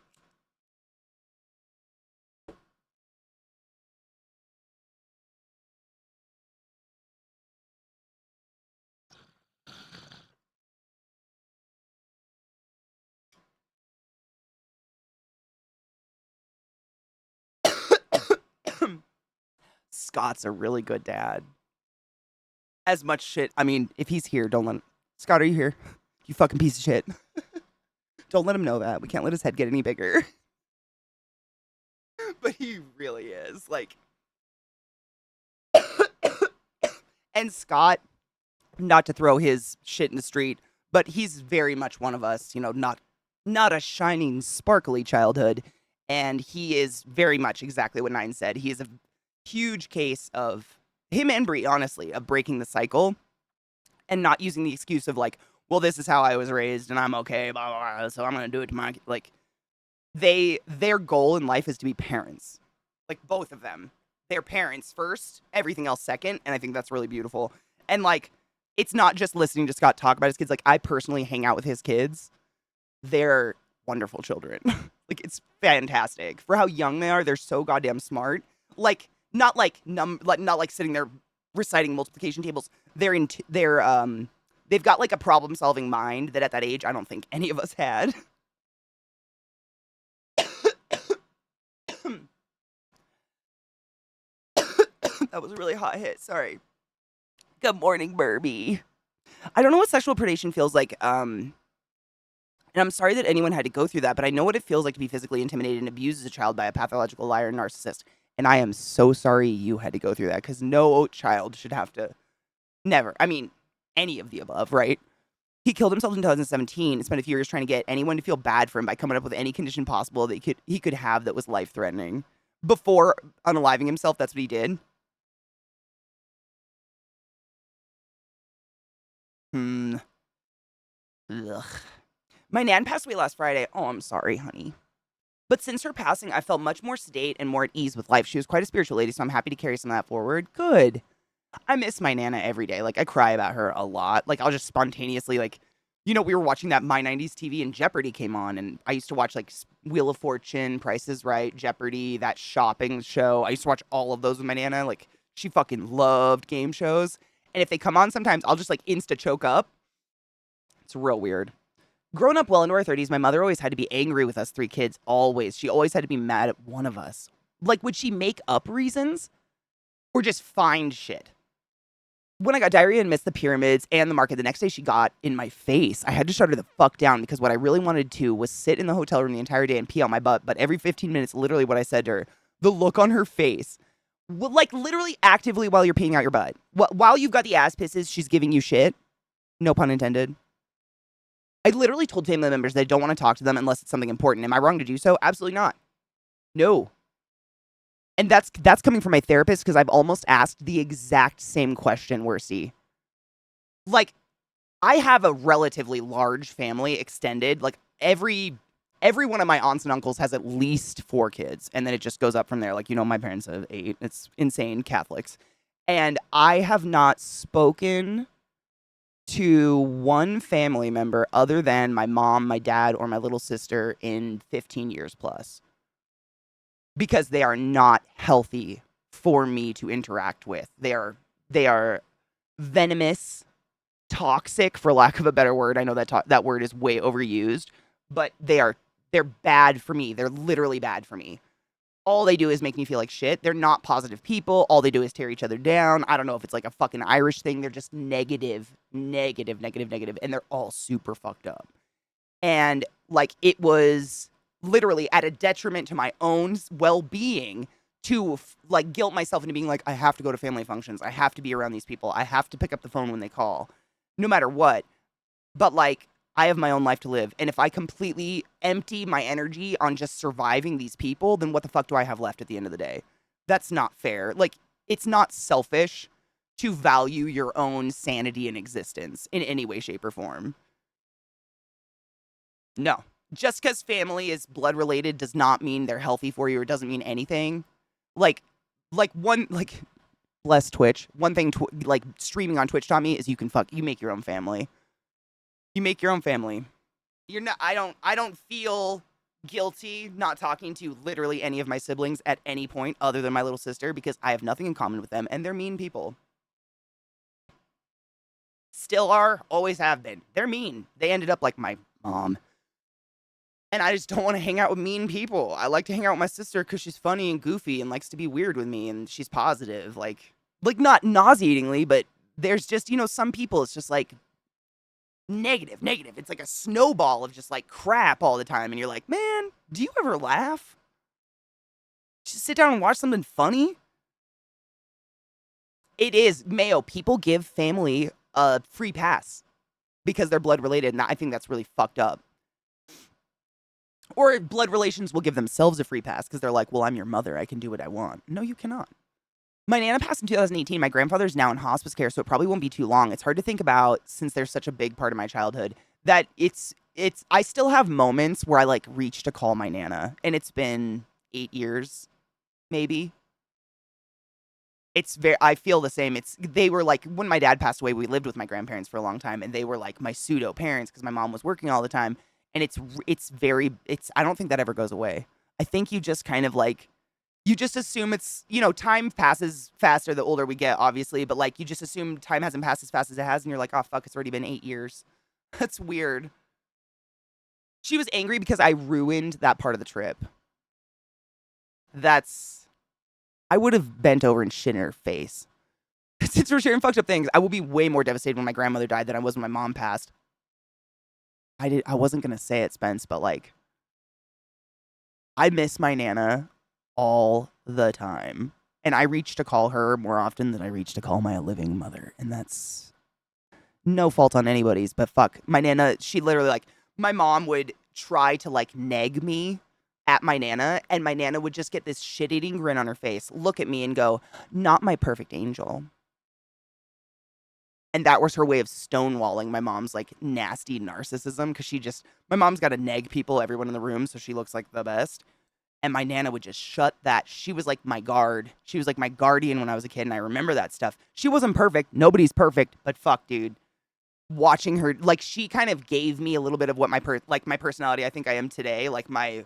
Scott's a really good dad. As much shit. I mean, if he's here, don't let him. Scott, are you here? You fucking piece of shit. Don't let him know that. We can't let his head get any bigger. But he really is. Like. And Scott, not to throw his shit in the street, but he's very much one of us, not a shining, sparkly childhood. And he is very much exactly what Nine said. He is a huge case of him and Brie, honestly, of breaking the cycle and not using the excuse of like, well, this is how I was raised and I'm okay, blah, blah, blah, so I'm going to do it to my, like, their goal in life is to be parents. Like, both of them. They're parents first, everything else second, and I think that's really beautiful. And, like, it's not just listening to Scott talk about his kids. Like, I personally hang out with his kids. They're wonderful children. Like, it's fantastic. For how young they are, they're so goddamn smart. Like, not like not like sitting there reciting multiplication tables. They've got like a problem-solving mind that at that age I don't think any of us had. That was a really hot hit. Sorry. Good morning, Burby. I don't know what sexual predation feels like. And I'm sorry that anyone had to go through that, but I know what it feels like to be physically intimidated and abused as a child by a pathological liar and narcissist. And I am so sorry you had to go through that because no child should have to. Never. I mean, any of the above, right? He killed himself in 2017 and spent a few years trying to get anyone to feel bad for him by coming up with any condition possible that he could have that was life-threatening. Before unaliving himself, that's what he did. Ugh. My nan passed away last Friday. Oh, I'm sorry, honey. But since her passing, I felt much more sedate and more at ease with life. She was quite a spiritual lady, so I'm happy to carry some of that forward. Good. I miss my Nana every day. Like, I cry about her a lot. Like, I'll just spontaneously, like, we were watching that My 90s TV and Jeopardy came on, and I used to watch, like, Wheel of Fortune, Price is Right, Jeopardy, that shopping show. I used to watch all of those with my Nana. Like, she fucking loved game shows. And if they come on sometimes, I'll just, like, insta-choke up. It's real weird. Growing up well into our 30s, my mother always had to be angry with us 3 kids, always. She always had to be mad at one of us. Like, would she make up reasons? Or just find shit? When I got diarrhea and missed the pyramids and the market, the next day she got in my face. I had to shut her the fuck down because what I really wanted to was sit in the hotel room the entire day and pee out my butt. But every 15 minutes, literally what I said to her, the look on her face, like literally actively while you're peeing out your butt. While you've got the ass pisses, she's giving you shit. No pun intended. I literally told family members that I don't want to talk to them unless it's something important. Am I wrong to do so? Absolutely not. No. And that's coming from my therapist because I've almost asked the exact same question, Worsey. Like, I have a relatively large family, extended. Like, every one of my aunts and uncles has at least 4 kids. And then it just goes up from there. Like, my parents have 8. It's insane, Catholics. And I have not spoken to one family member other than my mom, my dad, or my little sister in 15 years plus. because they are not healthy for me to interact with. They are venomous, toxic, for lack of a better word. I know that word is way overused, but they're bad for me. They're literally bad for me. All they do is make me feel like shit. They're not positive people. All they do is tear each other down. I don't know if it's like a fucking Irish thing. They're just negative, negative, negative, negative, and they're all super fucked up. And like it was literally at a detriment to my own well-being to like guilt myself into being like, I have to go to family functions. I have to be around these people. I have to pick up the phone when they call, no matter what. But like, I have my own life to live. And if I completely empty my energy on just surviving these people, then what the fuck do I have left at the end of the day? That's not fair. Like, it's not selfish to value your own sanity and existence in any way, shape, or form. No. Just because family is blood related does not mean they're healthy for you or doesn't mean anything. Like bless Twitch. One thing like streaming on Twitch taught me is you make your own family. You make your own family. I don't feel guilty not talking to literally any of my siblings at any point other than my little sister because I have nothing in common with them and they're mean people. Still are, always have been. They're mean. They ended up like my mom. And I just don't want to hang out with mean people. I like to hang out with my sister because she's funny and goofy and likes to be weird with me and she's positive. Like not nauseatingly, but there's just, some people it's just like negative. It's like a snowball of just like crap all the time. And you're like, man, do you ever laugh? Just sit down and watch something funny? It is, Mayo, people give family a free pass because they're blood related. And I think that's really fucked up. Or blood relations will give themselves a free pass because they're like, well, I'm your mother. I can do what I want. No, you cannot. My Nana passed in 2018. My grandfather's now in hospice care, so it probably won't be too long. It's hard to think about, since they're such a big part of my childhood, that I still have moments where I, like, reach to call my Nana, and it's been 8 years, maybe. I feel the same. They were, like, when my dad passed away, we lived with my grandparents for a long time, and they were, like, my pseudo-parents because my mom was working all the time, and I don't think that ever goes away. I think you just kind of, like, you just assume it's, time passes faster the older we get, obviously, but, like, you just assume time hasn't passed as fast as it has, and you're like, oh, fuck, it's already been 8 years. That's weird. She was angry because I ruined that part of the trip. I would have bent over and shit in her face. Since we're sharing fucked up things, I will be way more devastated when my grandmother died than I was when my mom passed. I wasn't going to say it, Spence, but, like, I miss my Nana all the time. And I reach to call her more often than I reach to call my living mother. And that's no fault on anybody's, but fuck. My Nana, she literally, like, my mom would try to, like, neg me at my Nana, and my Nana would just get this shit-eating grin on her face, look at me and go, not my perfect angel. And that was her way of stonewalling my mom's, like, nasty narcissism, because my mom's got to neg people, everyone in the room, so she looks like the best. And my Nana would just shut that. She was like my guard. She was like my guardian when I was a kid, and I remember that stuff. She wasn't perfect. Nobody's perfect, but fuck, dude. Watching her, like, she kind of gave me a little bit of what my personality I think I am today, like my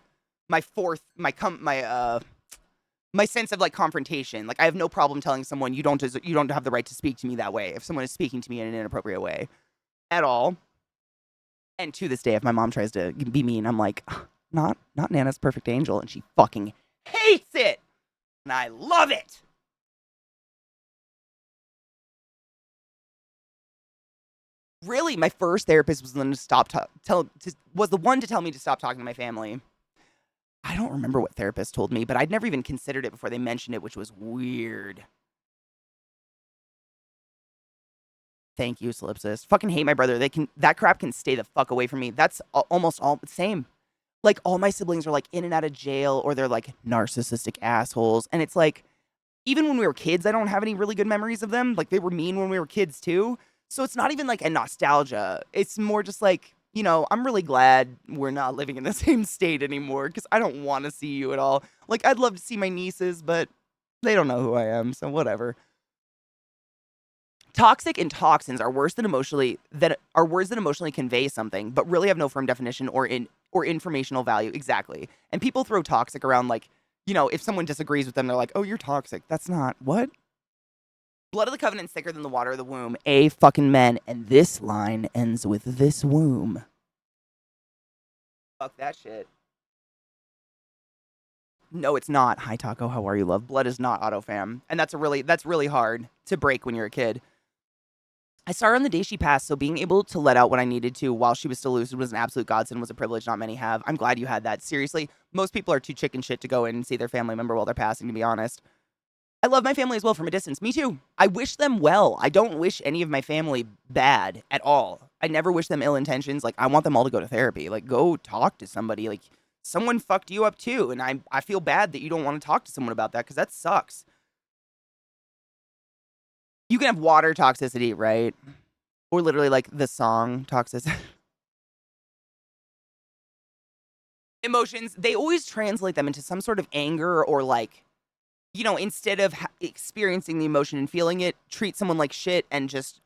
sense of, like, confrontation. Like, I have no problem telling someone you don't have the right to speak to me that way if someone is speaking to me in an inappropriate way at all. And to this day, if my mom tries to be mean, I'm like, not Nana's perfect angel, and she fucking hates it, and I love it. Really, my first therapist was the one to tell me to stop talking to my family. I don't remember what therapist told me, but I'd never even considered it before they mentioned it, which was weird. Thank you, Solipsis. Fucking hate my brother. That crap can stay the fuck away from me. That's almost all the same. Like, all my siblings are, like, in and out of jail, or they're, like, narcissistic assholes. And it's like, even when we were kids, I don't have any really good memories of them. Like, they were mean when we were kids, too. So it's not even, like, a nostalgia. It's more just, like, I'm really glad we're not living in the same state anymore, because I don't want to see you at all. Like, I'd love to see my nieces, but they don't know who I am, so whatever. Toxic and toxins are words that emotionally convey something, but really have no firm definition or informational value. Exactly. And people throw toxic around like you know, if someone disagrees with them, they're like, oh, you're toxic. That's not, what? Blood of the covenant's thicker than the water of the womb. A fucking men. And this line ends with this womb. Fuck that shit. No, it's not. Hi, Taco. How are you, love? Blood is not autofam. And that's really hard to break when you're a kid. I saw her on the day she passed, so being able to let out what I needed to while she was still lucid was an absolute godsend, was a privilege not many have. I'm glad you had that. Seriously, most people are too chicken shit to go in and see their family member while they're passing, to be honest. I love my family as well from a distance. Me too. I wish them well. I don't wish any of my family bad at all. I never wish them ill intentions. Like, I want them all to go to therapy. Like, go talk to somebody. Like, someone fucked you up too, and I feel bad that you don't want to talk to someone about that, because that sucks. You can have water toxicity, right? Or literally like the song toxicity. Emotions, they always translate them into some sort of anger, or like, you know, instead of experiencing the emotion and feeling it, treat someone like shit and just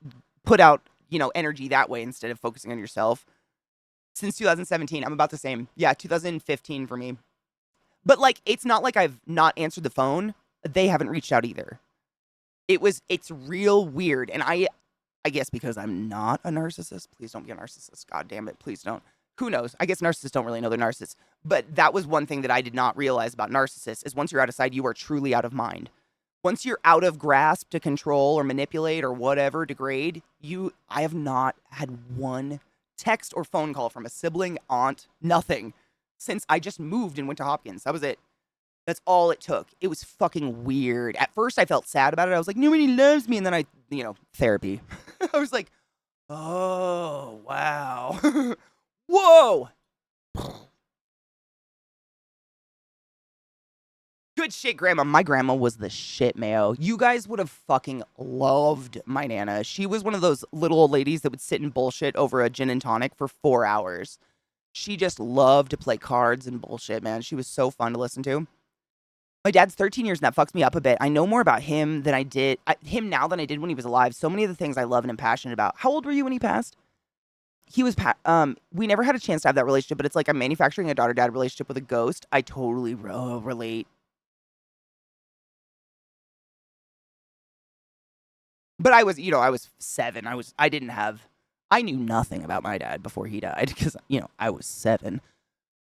put out, you know, energy that way instead of focusing on yourself. Since 2017, I'm about the same. Yeah, 2015 for me. But like, it's not like I've not answered the phone. They haven't reached out either. It's real weird. And I guess because I'm not a narcissist, please don't be a narcissist. God damn it. Please don't. Who knows? I guess narcissists don't really know they're narcissists. But that was one thing that I did not realize about narcissists, is once you're out of sight, you are truly out of mind. Once you're out of grasp to control or manipulate or whatever, degrade, I have not had one text or phone call from a sibling, aunt, nothing, since I just moved and went to Hopkins. That was it. That's all it took. It was fucking weird. At first, I felt sad about it. I was like, nobody loves me. And then therapy. I was like, oh, wow. Whoa. Good shit, Grandma. My grandma was the shit, Mayo. You guys would have fucking loved my Nana. She was one of those little old ladies that would sit and bullshit over a gin and tonic for 4 hours. She just loved to play cards and bullshit, man. She was so fun to listen to. My dad's 13 years, and that fucks me up a bit. I know more about him than I did now than I did when he was alive. So many of the things I love and am passionate about. How old were you when he passed? He was, we never had a chance to have that relationship, but it's like I'm manufacturing a daughter-dad relationship with a ghost. I totally relate. But I was 7. I knew nothing about my dad before he died, because, I was 7.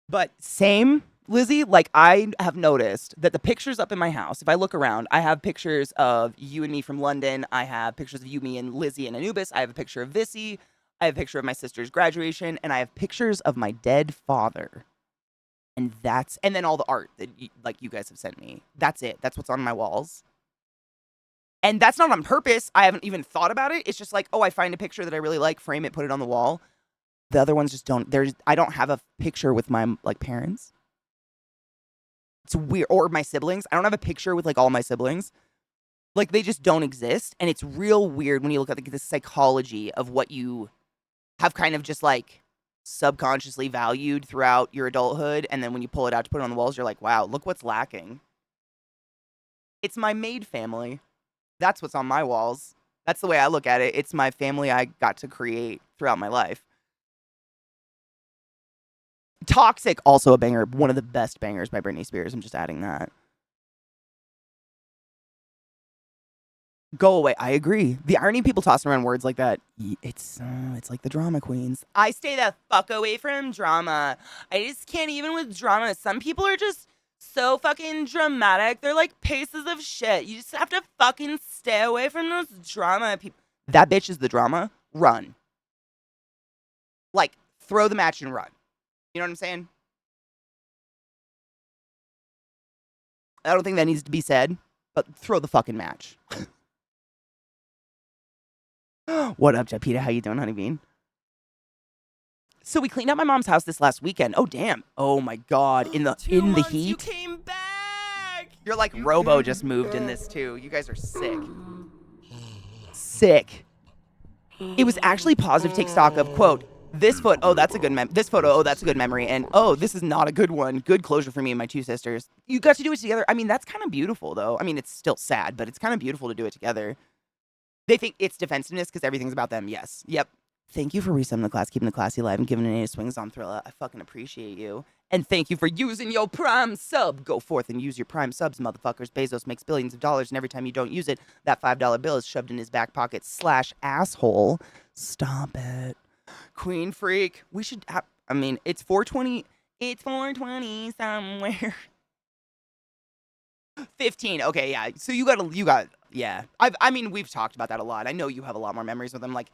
But same, Lizzie, like, I have noticed that the pictures up in my house, if I look around, I have pictures of you and me from London. I have pictures of you, me, and Lizzie and Anubis. I have a picture of Vissy. I have a picture of my sister's graduation. And I have pictures of my dead father. And then all the art that you guys have sent me. That's it. That's what's on my walls. And that's not on purpose. I haven't even thought about it. It's just like, oh, I find a picture that I really like, frame it, put it on the wall. The other ones just don't. I don't have a picture with my, parents. It's weird. Or my siblings. I don't have a picture with, all my siblings. Like, they just don't exist. And it's real weird when you look at, the psychology of what you have kind of just, subconsciously valued throughout your adulthood. And then when you pull it out to put it on the walls, you're like, wow, look what's lacking. It's my maid family. That's what's on my walls. That's the way I look at it. It's my family I got to create throughout my life. Toxic, also a banger. One of the best bangers by Britney Spears. I'm just adding that. Go away. I agree. The irony of people tossing around words like that, it's like the drama queens. I stay the fuck away from drama. I just can't even with drama. Some people are just so fucking dramatic. They're like pieces of shit. You just have to fucking stay away from those drama people. That bitch is the drama. Run. Throw the match and run. You know what I'm saying? I don't think that needs to be said, but throw the fucking match. What up, Japita? How you doing, honey bean? So we cleaned out my mom's house this last weekend. Oh, damn. Oh, my God. In the heat. You came back. You're like Robo just moved in this, too. You guys are sick. Sick. It was actually positive take stock of, quote, this photo, oh, that's a good memory. And, oh, this is not a good one. Good closure for me and my 2 sisters. You got to do it together. I mean, that's kind of beautiful, though. I mean, it's still sad, but it's kind of beautiful to do it together. They think it's defensiveness because everything's about them. Yes. Yep. Thank you for resumming the class, keeping the classy alive, and giving an A to swings on Thrilla. I fucking appreciate you. And thank you for using your Prime sub. Go forth and use your Prime subs, motherfuckers. Bezos makes billions of dollars, and every time you don't use it, that $5 bill is shoved in his back pocket / asshole. Stop it. Queen freak. We should have, I mean, it's 420. It's 420 somewhere. 15. Okay, yeah. So you got, yeah. I mean, we've talked about that a lot. I know you have a lot more memories with him. Like,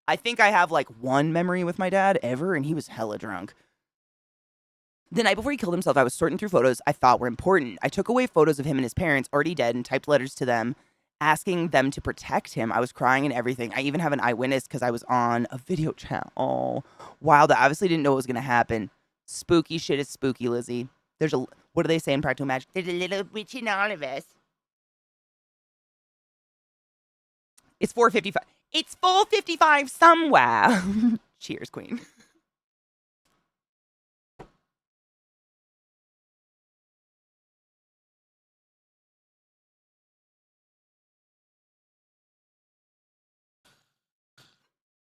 I think I have like one memory with my dad ever, and he was hella drunk. The night before he killed himself, I was sorting through photos I thought were important. I took away photos of him and his parents, already dead, and typed letters to them, asking them to protect him. I was crying and everything. I even have an eyewitness because I was on a video chat. Oh, wild. I obviously didn't know what was going to happen. Spooky shit is spooky, Lizzie. There's a, what do they say in Practical Magic? There's a little witch in all of us. It's 4:55. It's 4:55 somewhere. Cheers, Queen.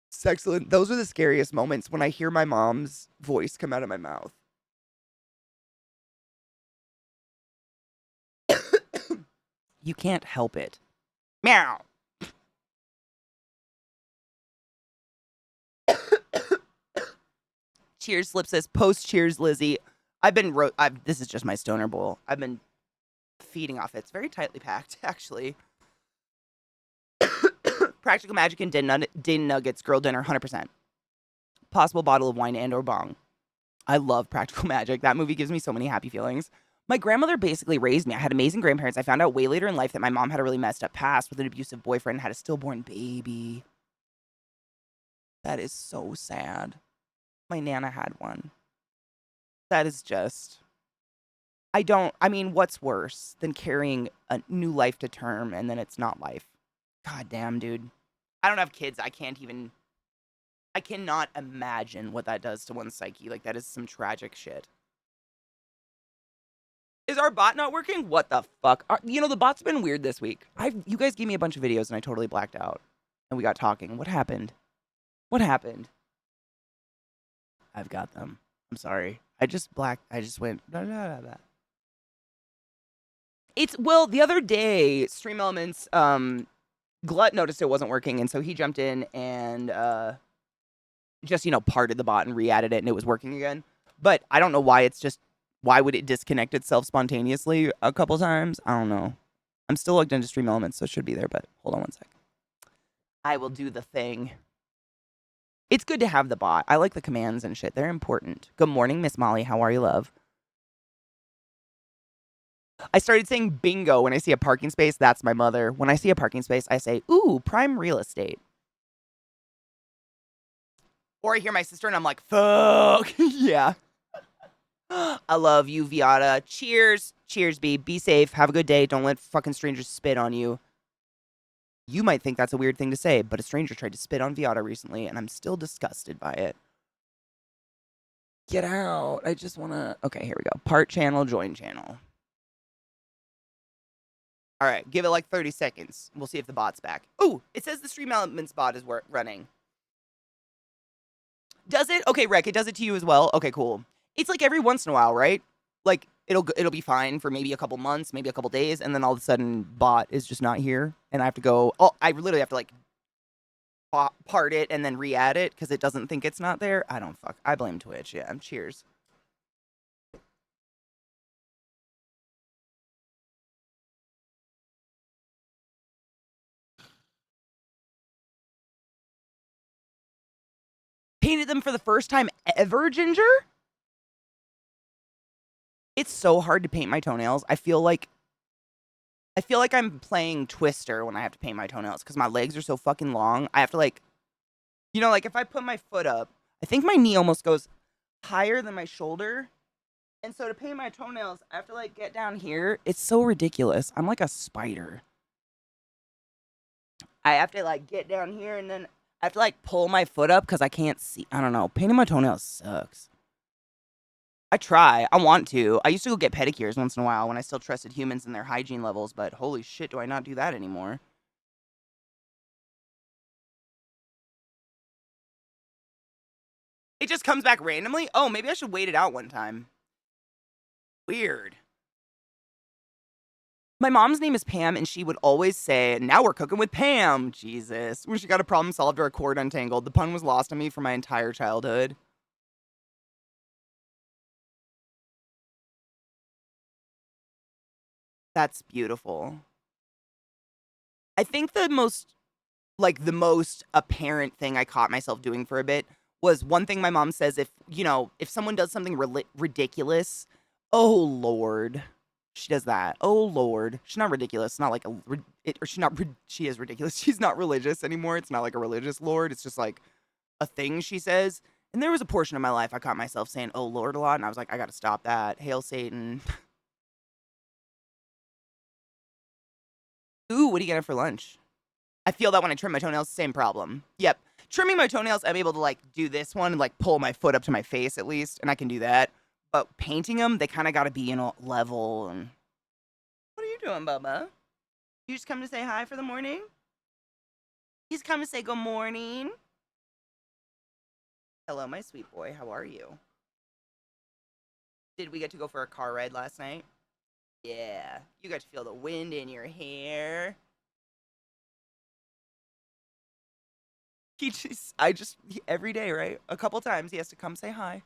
It's excellent. Those are the scariest moments when I hear my mom's voice come out of my mouth. You can't help it. Meow. Cheers, Slip says. Post cheers, Lizzie. This is just my stoner bowl. I've been feeding off it. It's very tightly packed, actually. Practical Magic and Din Nuggets, girl dinner, 100%. Possible bottle of wine and or bong. I love Practical Magic. That movie gives me so many happy feelings. My grandmother basically raised me. I had amazing grandparents. I found out way later in life that my mom had a really messed up past with an abusive boyfriend and had a stillborn baby. That is so sad. My Nana had one. That is just... I mean, what's worse than carrying a new life to term and then it's not life? God damn, dude. I don't have kids. I cannot imagine what that does to one's psyche. Like, that is some tragic shit. Is our bot not working? What the fuck? The bot's been weird this week. You guys gave me a bunch of videos and I totally blacked out. And we got talking. What happened? What happened? I've got them. I'm sorry. I just went... Blah, blah, blah, blah. Well, the other day, Stream Elements, Glut noticed it wasn't working, and so he jumped in and just, parted the bot and re-added it, and it was working again. But I don't know why why would it disconnect itself spontaneously a couple times? I don't know. I'm still logged into Stream Elements, so it should be there, but hold on one sec. I will do the thing. It's good to have the bot. I like the commands and shit. They're important. Good morning, Miss Molly. How are you, love? I started saying bingo when I see a parking space. That's my mother. When I see a parking space, I say, ooh, prime real estate. Or I hear my sister and I'm like, fuck. Yeah. I love you, Viata. Cheers. Cheers, B. Be safe. Have a good day. Don't let fucking strangers spit on you. You might think that's a weird thing to say, but a stranger tried to spit on Viata recently, and I'm still disgusted by it. Get out. I just want to... Okay, here we go. Part channel, join channel. All right, give it like 30 seconds. We'll see if the bot's back. Ooh, it says the Stream Elements bot is running. Does it? Okay, Rec, it does it to you as well? Okay, cool. It's like every once in a while, right? Like, it'll be fine for maybe a couple months, maybe a couple days, and then all of a sudden, bot is just not here, and I have to go... Oh, I literally have to, like, part it and then re-add it because it doesn't think it's not there. I blame Twitch. Yeah, cheers. Painted them for the first time ever, Ginger? It's so hard to paint my toenails. I feel like I'm playing Twister when I have to paint my toenails because my legs are so fucking long. I have to like if I put my foot up, I think my knee almost goes higher than my shoulder. And so to paint my toenails, I have to like get down here. It's so ridiculous. I'm like a spider. I have to like get down here and then I have to like pull my foot up because I can't see. I don't know. Painting my toenails sucks. I try. I want to. I used to go get pedicures once in a while when I still trusted humans and their hygiene levels, but holy shit, do I not do that anymore. It just comes back randomly? Oh, maybe I should wait it out one time. Weird. My mom's name is Pam, and she would always say, "Now we're cooking with Pam." Jesus. When she got a problem solved or a cord untangled, the pun was lost on me for my entire childhood. That's beautiful. I think the most apparent thing I caught myself doing for a bit was one thing my mom says if someone does something ridiculous, oh Lord. She does that. Oh Lord. She's not ridiculous. Not like she is ridiculous. She's not religious anymore. It's not like a religious Lord. It's just like a thing she says. And there was a portion of my life I caught myself saying, "Oh Lord" a lot, and I was like, I got to stop that. Hail Satan. Ooh, what are you gonna have for lunch? I feel that when I trim my toenails, same problem. Yep. Trimming my toenails, I'm able to like do this one and like pull my foot up to my face at least, and I can do that. But painting them, they kind of got to be in a level. And what are you doing, Bubba? You just come to say hi for the morning? He's come to say good morning. Hello, my sweet boy. How are you? Did we get to go for a car ride last night? Yeah. You got to feel the wind in your hair. Every day, right? A couple times he has to come say hi.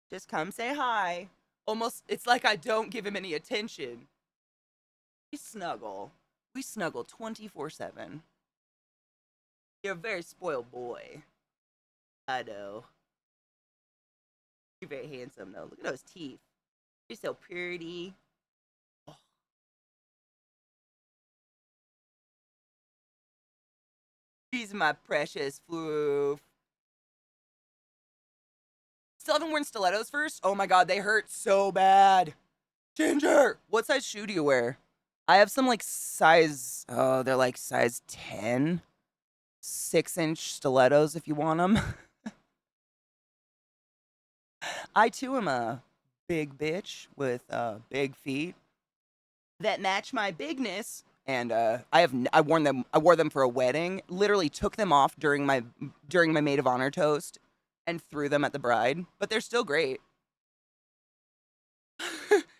Just come say hi. Almost, it's like I don't give him any attention. We snuggle 24/7. You're a very spoiled boy. I know. You're very handsome, though. Look at those teeth. You're so pretty. Oh. She's my precious floof. Still haven't worn stilettos first? Oh my god, they hurt so bad. Ginger! What size shoe do you wear? I have some like they're like size 10. 6-inch stilettos if you want them. I too am a big bitch with big feet that match my bigness. And I wore them for a wedding. Literally took them off during my maid of honor toast and threw them at the bride. But they're still great.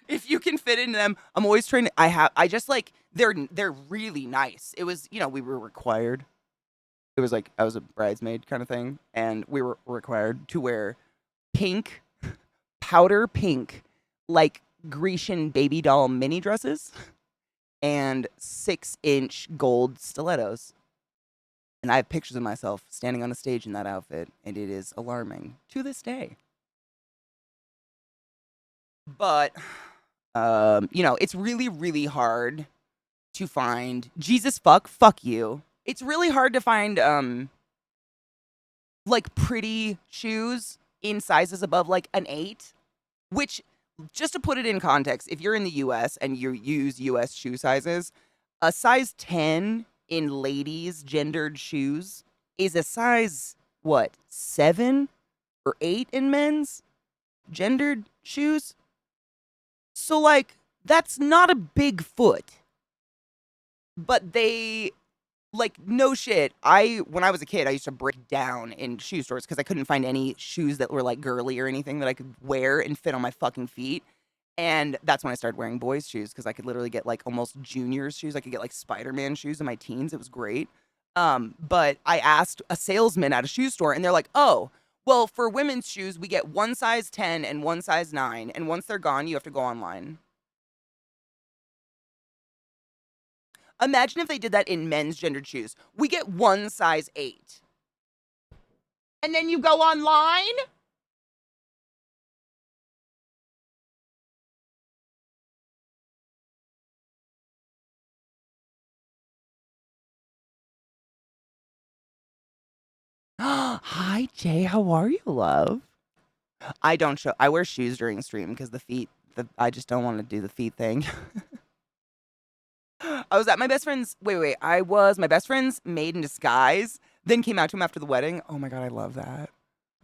If you can fit in them, I'm always trying to. They're really nice. It was, we were required. It was like I was a bridesmaid kind of thing, and we were required to wear pink, powder pink, like Grecian baby doll mini dresses, and 6-inch gold stilettos. And I have pictures of myself standing on a stage in that outfit, and it is alarming to this day. But, it's really, really hard to find. Fuck you. It's really hard to find, like, pretty shoes in sizes above, like, an 8. Which, just to put it in context, if you're in the US and you use US shoe sizes, a size 10 in ladies' gendered shoes is a size, 7 or 8 in men's gendered shoes? So, like, that's not a big foot. But they, like, no shit. When I was a kid, I used to break down in shoe stores because I couldn't find any shoes that were, like, girly or anything that I could wear and fit on my fucking feet. And that's when I started wearing boys' shoes because I could literally get, like, almost juniors' shoes. I could get, like, Spider-Man shoes in my teens. It was great. But I asked a salesman at a shoe store, and they're like, oh, well, for women's shoes, we get one size 10 and one size 9. And once they're gone, you have to go online. Imagine if they did that in men's gendered shoes. We get one size 8. And then you go online? Hi, Jay. How are you, love? I wear shoes during stream because I just don't want to do the feet thing. I was at my best friend's. I was my best friend's maid in disguise. Then came out to him after the wedding. Oh my god, I love that.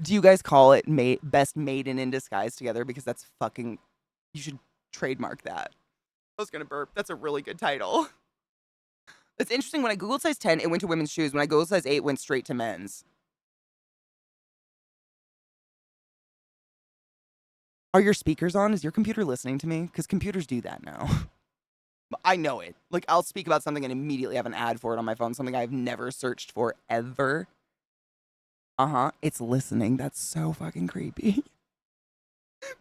Do you guys call it best maiden in disguise together? Because that's fucking. You should trademark that. I was gonna burp. That's a really good title. It's interesting. When I googled size 10, it went to women's shoes. When I googled size 8, it went straight to men's. Are your speakers on? Is your computer listening to me? Because computers do that now. I know it. Like, I'll speak about something and immediately have an ad for it on my phone, something I've never searched for ever. It's listening. That's so fucking creepy.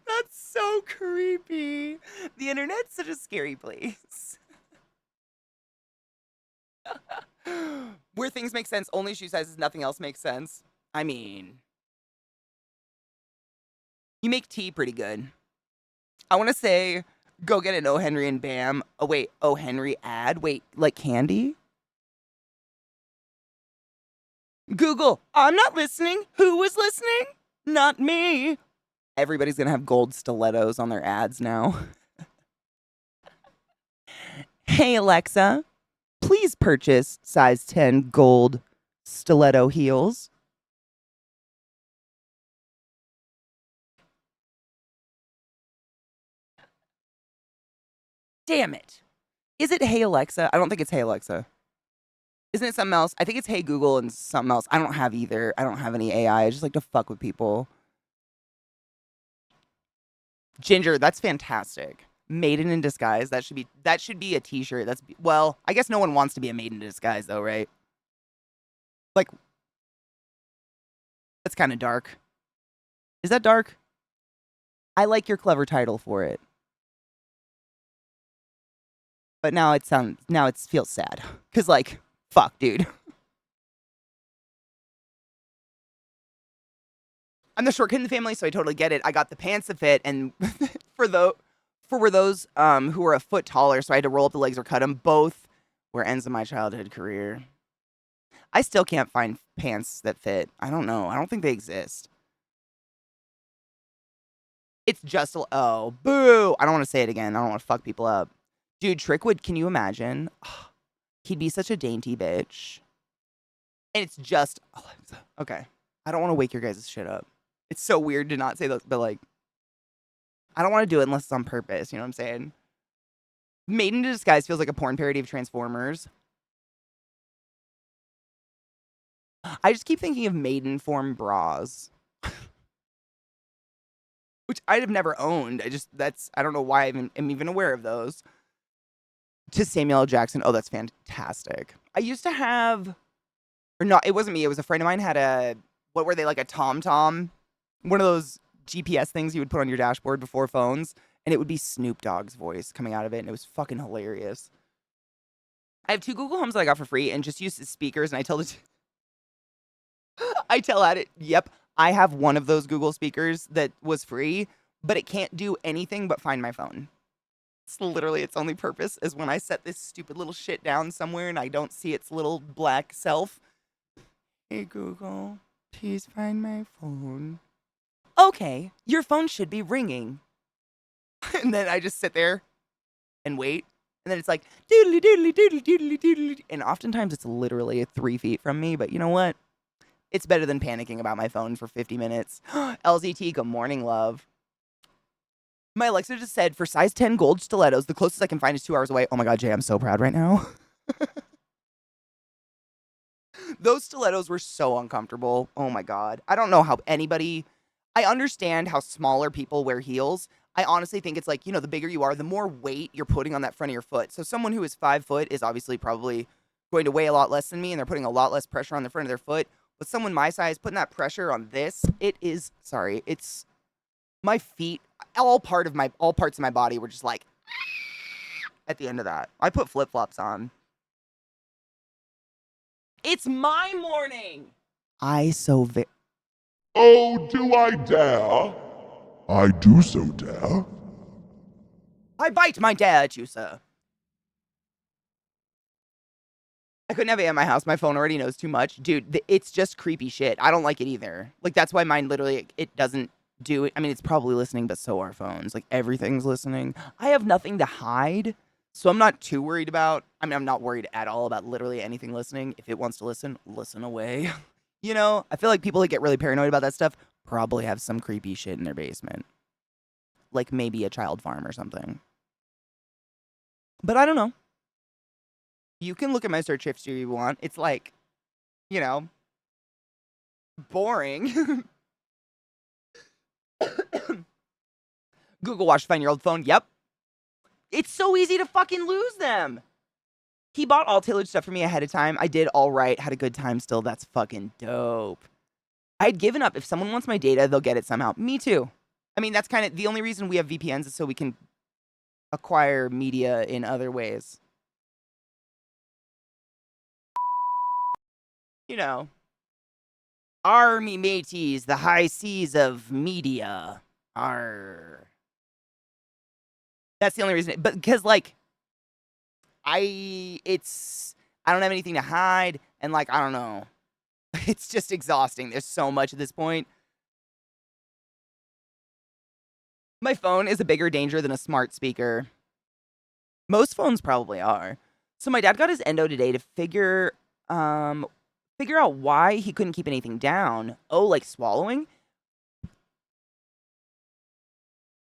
That's so creepy. The internet's such a scary place. Where things make sense, only shoe sizes, nothing else makes sense. I mean, you make tea pretty good. I want to say, go get an O. Henry and Bam. Oh, wait, O. Henry ad? Wait, like candy? Google, I'm not listening. Who was listening? Not me. Everybody's going to have gold stilettos on their ads now. Hey, Alexa, please purchase size 10 gold stiletto heels. Damn it. Is it Hey, Alexa? I don't think it's Hey, Alexa. Isn't it something else? I think it's Hey Google and something else. I don't have either. I don't have any AI. I just like to fuck with people. Ginger, that's fantastic. Maiden in disguise. That should be a t-shirt. Well, I guess no one wants to be a maiden in disguise though, right? Like, that's kind of dark. Is that dark? I like your clever title for it. But now it feels sad. Cause like, fuck, dude. I'm the short kid in the family, so I totally get it. I got the pants that fit, and for those who were a foot taller, so I had to roll up the legs or cut them. Both were ends of my childhood career. I still can't find pants that fit. I don't know. I don't think they exist. It's just oh boo! I don't want to say it again. I don't want to fuck people up, dude. Trickwood, can you imagine? He'd be such a dainty bitch. And it's just Alexa. Okay. I don't want to wake your guys' shit up. It's so weird to not say those, but like, I don't want to do it unless it's on purpose. You know what I'm saying? Maiden in Disguise feels like a porn parody of Transformers. I just keep thinking of maiden form bras. Which I'd have never owned. I don't know why I am even aware of those. To Samuel L. Jackson. Oh, that's fantastic. I used to have, or no, it wasn't me. It was a friend of mine had what were they, like a TomTom? One of those GPS things you would put on your dashboard before phones, and it would be Snoop Dogg's voice coming out of it, and it was fucking hilarious. I have 2 Google Homes that I got for free and just used as speakers, and I tell it, yep, I have one of those Google speakers that was free, but it can't do anything but find my phone. It's literally its only purpose is when I set this stupid little shit down somewhere and I don't see its little black self. Hey, Google, please find my phone. Okay, your phone should be ringing. And then I just sit there and wait. And then it's like, doodly, doodly, doodly, doodly, doodly. And oftentimes it's literally 3 feet from me. But you know what? It's better than panicking about my phone for 50 minutes. LZT, good morning, love. My Alexa just said, for size 10 gold stilettos, the closest I can find is 2 hours away. Oh my God, Jay, I'm so proud right now. Those stilettos were so uncomfortable. Oh my God. I don't know how anybody... I understand how smaller people wear heels. I honestly think it's like, the bigger you are, the more weight you're putting on that front of your foot. So someone who is 5 foot is obviously probably going to weigh a lot less than me, and they're putting a lot less pressure on the front of their foot. But someone my size, putting that pressure on this, it's my feet, all parts of my body were just like, at the end of that. I put flip-flops on. It's my morning. Oh, do I dare? I do so dare. I bite my dare at you, sir. I couldn't have it at my house. My phone already knows too much. Dude, it's just creepy shit. I don't like it either. Like, that's why mine literally, it doesn't do it. I mean, it's probably listening, but so are phones. Like, everything's listening. I have nothing to hide, so I'm not too worried about, I'm not worried at all about literally anything listening. If it wants to listen away. I feel like people that get really paranoid about that stuff probably have some creepy shit in their basement. Like maybe a child farm or something. But I don't know. You can look at my search history if you want. It's like, boring. Google Watch to find your old phone. Yep. It's so easy to fucking lose them. He bought all tailored stuff for me ahead of time. I did all right. Had a good time still. That's fucking dope. I'd given up. If someone wants my data, they'll get it somehow. Me too. I mean, that's kind of the only reason we have VPNs is so we can acquire media in other ways. You know. Army mateys, the high seas of media. Arr. That's the only reason. But because, like, I don't have anything to hide, and, like, I don't know. It's just exhausting. There's so much at this point. My phone is a bigger danger than a smart speaker. Most phones probably are. So my dad got his endo today to figure out why he couldn't keep anything down. Oh, like swallowing?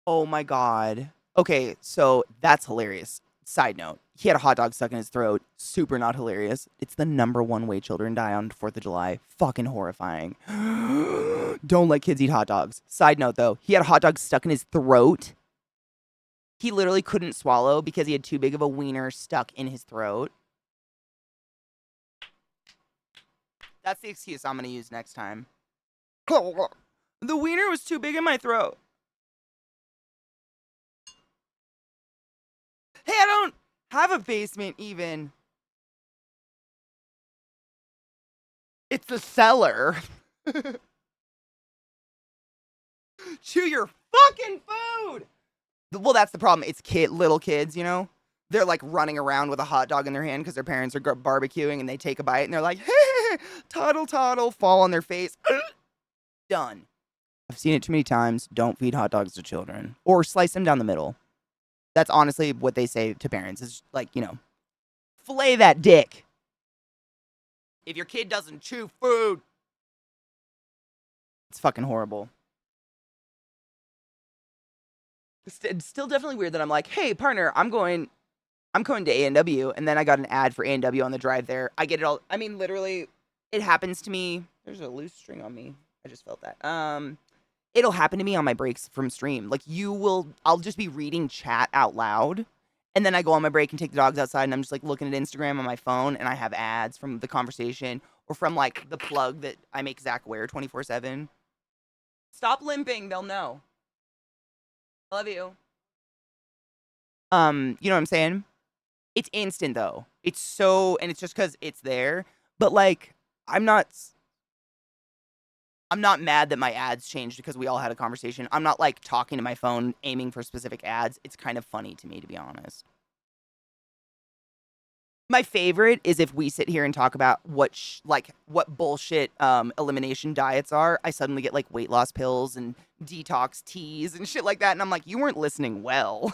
Oh my God. Okay, so that's hilarious. Side note, he had a hot dog stuck in his throat. Super not hilarious. It's the #1 way children die on 4th of July. Fucking horrifying. Don't let kids eat hot dogs. Side note though, he had a hot dog stuck in his throat. He literally couldn't swallow because he had too big of a wiener stuck in his throat. That's the excuse I'm going to use next time. The wiener was too big in my throat. Hey, I don't have a basement even. It's the cellar. Chew your fucking food. Well, that's the problem. It's little kids, you know? They're like running around with a hot dog in their hand because their parents are barbecuing and they take a bite and they're like, hey, toddle, toddle, fall on their face. Done. I've seen it too many times. Don't feed hot dogs to children or slice them down the middle. That's honestly what they say to parents. It's like, you know, fillet that dick. If your kid doesn't chew food, it's fucking horrible. It's still definitely weird that I'm like, hey, partner, I'm going to A&W, and then I got an ad for A&W on the drive there. I get it all. I mean, literally, it happens to me. There's a loose string on me. I just felt that. It'll happen to me on my breaks from stream. Like, I'll just be reading chat out loud, and then I go on my break and take the dogs outside, and I'm just, like, looking at Instagram on my phone, and I have ads from the conversation, or from, like, the plug that I make Zach wear 24/7. Stop limping. They'll know. Love you. You know what I'm saying? It's instant, though. It's so, and it's just because it's there. But, like, I'm not mad that my ads changed because we all had a conversation. I'm not, like, talking to my phone, aiming for specific ads. It's kind of funny to me, to be honest. My favorite is if we sit here and talk about what bullshit elimination diets are. I suddenly get, like, weight loss pills and detox teas and shit like that. And I'm like, you weren't listening well.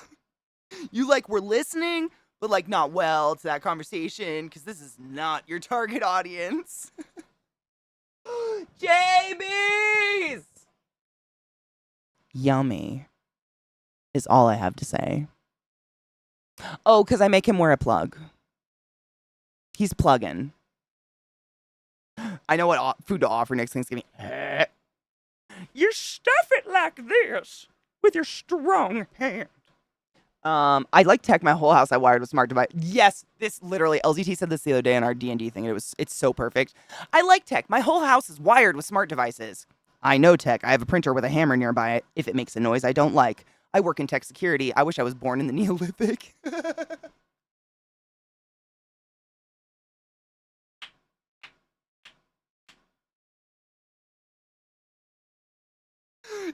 You, like, were listening, but, like, not well to that conversation because this is not your target audience. JB's! Yummy is all I have to say. Oh, because I make him wear a plug. He's plugging. I know what food to offer next Thanksgiving. You stuff it like this with your strong hand. I like tech. My whole house I wired with smart device. Yes, this literally, LZT said this the other day on our D&D thing. It's so perfect. I like tech. My whole house is wired with smart devices. I know tech. I have a printer with a hammer nearby it if it makes a noise I don't like. I work in tech security. I wish I was born in the Neolithic.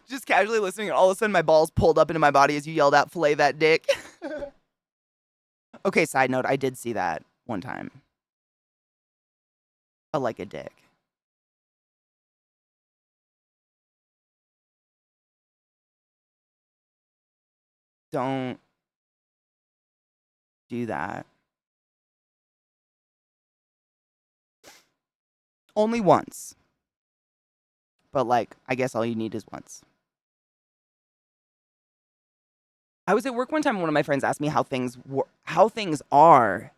Just casually listening, and all of a sudden my balls pulled up into my body as you yelled out, "Fillet that dick." Okay, side note, I did see that one time. Like a dick. Don't do that. Only once. But, like, I guess all you need is once. I was at work one time and one of my friends asked me how things are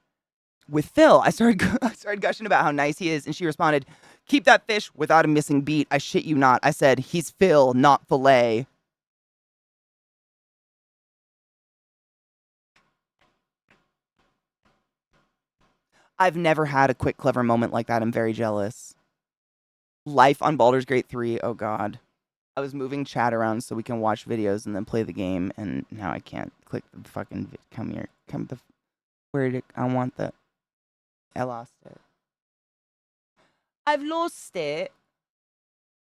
with Phil. I started gushing about how nice he is, and she responded, "Keep that fish without a missing beat. I shit you not." I said, "He's Phil, not filet." I've never had a quick, clever moment like that. I'm very jealous. Life on Baldur's Gate 3. Oh, God. I was moving chat around so we can watch videos and then play the game, and now I can't click the fucking... Come here. Come the... Where did it... I want the... I lost it. I've lost it.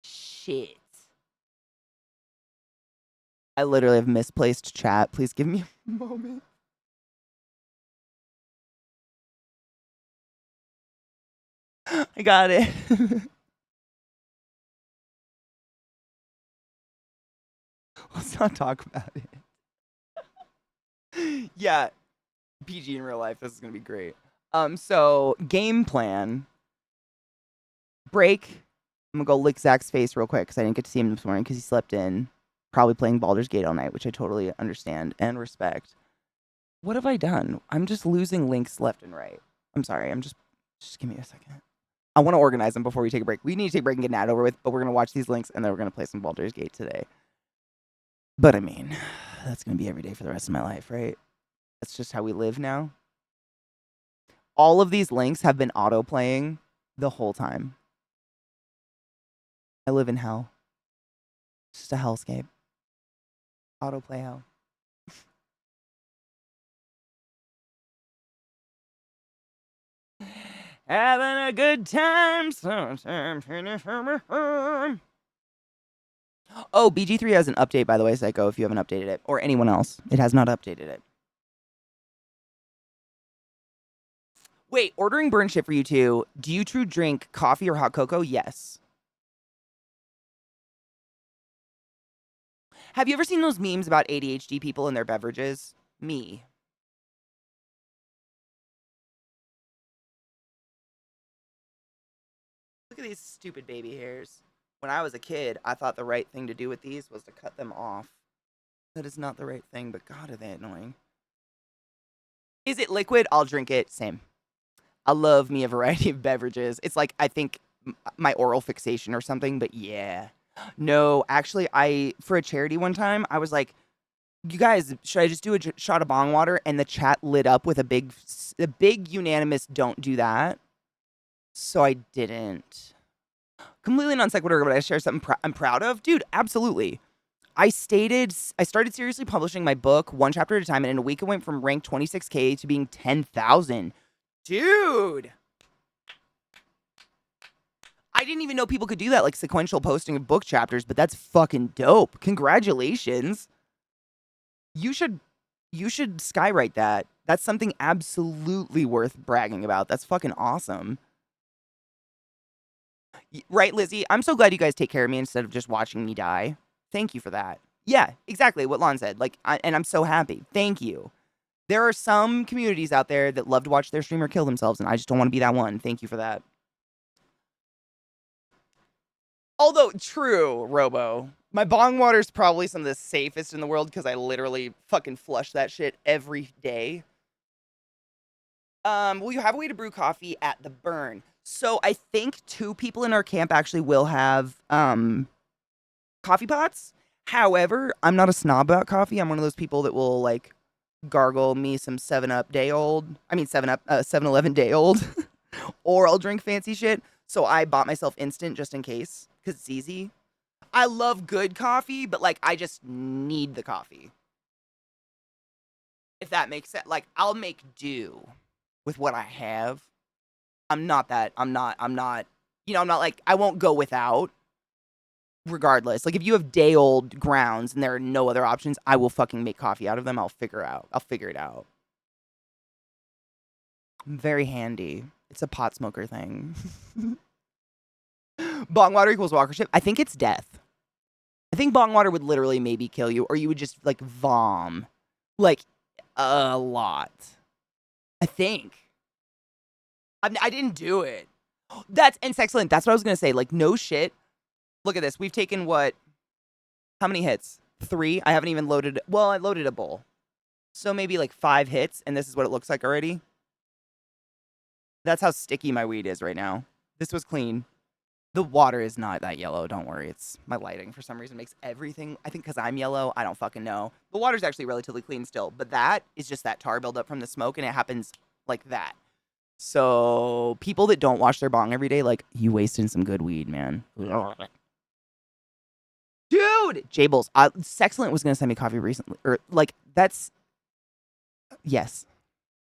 Shit. I literally have misplaced chat. Please give me a moment. I got it. Let's not talk about it. Yeah, PG in real life. This is gonna be great. So game plan. Break. I'm gonna go lick Zach's face real quick because I didn't get to see him this morning because he slept in, probably playing Baldur's Gate all night, which I totally understand and respect. What have I done? I'm just losing links left and right. I'm sorry. Just give me a second. I want to organize them before we take a break. We need to take a break and get that over with, but we're gonna watch these links and then we're gonna play some Baldur's Gate today. But I mean, that's gonna be every day for the rest of my life, right? That's just how we live now. All of these links have been auto-playing the whole time. I live in hell. It's just a hellscape. Autoplay hell. Having a good time. Oh, BG3 has an update, by the way, Psycho, if you haven't updated it. Or anyone else. It has not updated it. Wait, ordering burn shit for you two. Do you true drink coffee or hot cocoa? Yes. Have you ever seen those memes about ADHD people and their beverages? Me. Look at these stupid baby hairs. When I was a kid, I thought the right thing to do with these was to cut them off. That is not the right thing, but God, are they annoying. Is it liquid? I'll drink it. Same. I love me a variety of beverages. It's like, I think, my oral fixation or something, but yeah. No, actually, for a charity one time, I was like, you guys, should I just do a shot of bong water? And the chat lit up with a big unanimous don't do that. So I didn't. Completely non sequitur, but I share something I'm proud of. Dude, absolutely. I started seriously publishing my book one chapter at a time, and in a week it went from rank 26K to being 10,000. Dude! I didn't even know people could do that, like sequential posting of book chapters, but that's fucking dope. Congratulations. You should skywrite that. That's something absolutely worth bragging about. That's fucking awesome. Right, Lizzie? I'm so glad you guys take care of me instead of just watching me die. Thank you for that. Yeah, exactly what Lon said. And I'm so happy. Thank you. There are some communities out there that love to watch their streamer kill themselves, and I just don't want to be that one. Thank you for that. Although, true, Robo. My bong water is probably some of the safest in the world because I literally fucking flush that shit every day. Will you have a way to brew coffee at the burn? So I think 2 people in our camp actually will have coffee pots. However, I'm not a snob about coffee. I'm one of those people that will like gargle me some 7-Up day old. I mean 7-Eleven day old. Or I'll drink fancy shit. So I bought myself instant just in case because it's easy. I love good coffee, but like I just need the coffee. If that makes sense. Like I'll make do with what I have. I'm not, like, I won't go without regardless. Like if you have day old grounds and there are no other options, I will fucking make coffee out of them. I'll figure it out. I'm very handy. It's a pot smoker thing. Bong water equals walker ship. I think it's death. I think bong water would literally maybe kill you, or you would just like vom. Like a lot. I think. I didn't do it. That's excellent. That's what I was gonna say. Like, no shit. Look at this. We've taken what? How many hits? 3. I haven't even loaded. Well, I loaded a bowl, so maybe like 5 hits, and this is what it looks like already. That's how sticky my weed is right now. This was clean. The water is not that yellow. Don't worry. It's my lighting for some reason makes everything. I think because I'm yellow. I don't fucking know. The water's actually relatively clean still, but that is just that tar buildup from the smoke, and it happens like that. So people that don't wash their bong every day, like, you wasting some good weed, man. Dude, Jables, Sexcellent was gonna send me coffee recently, or like that's yes.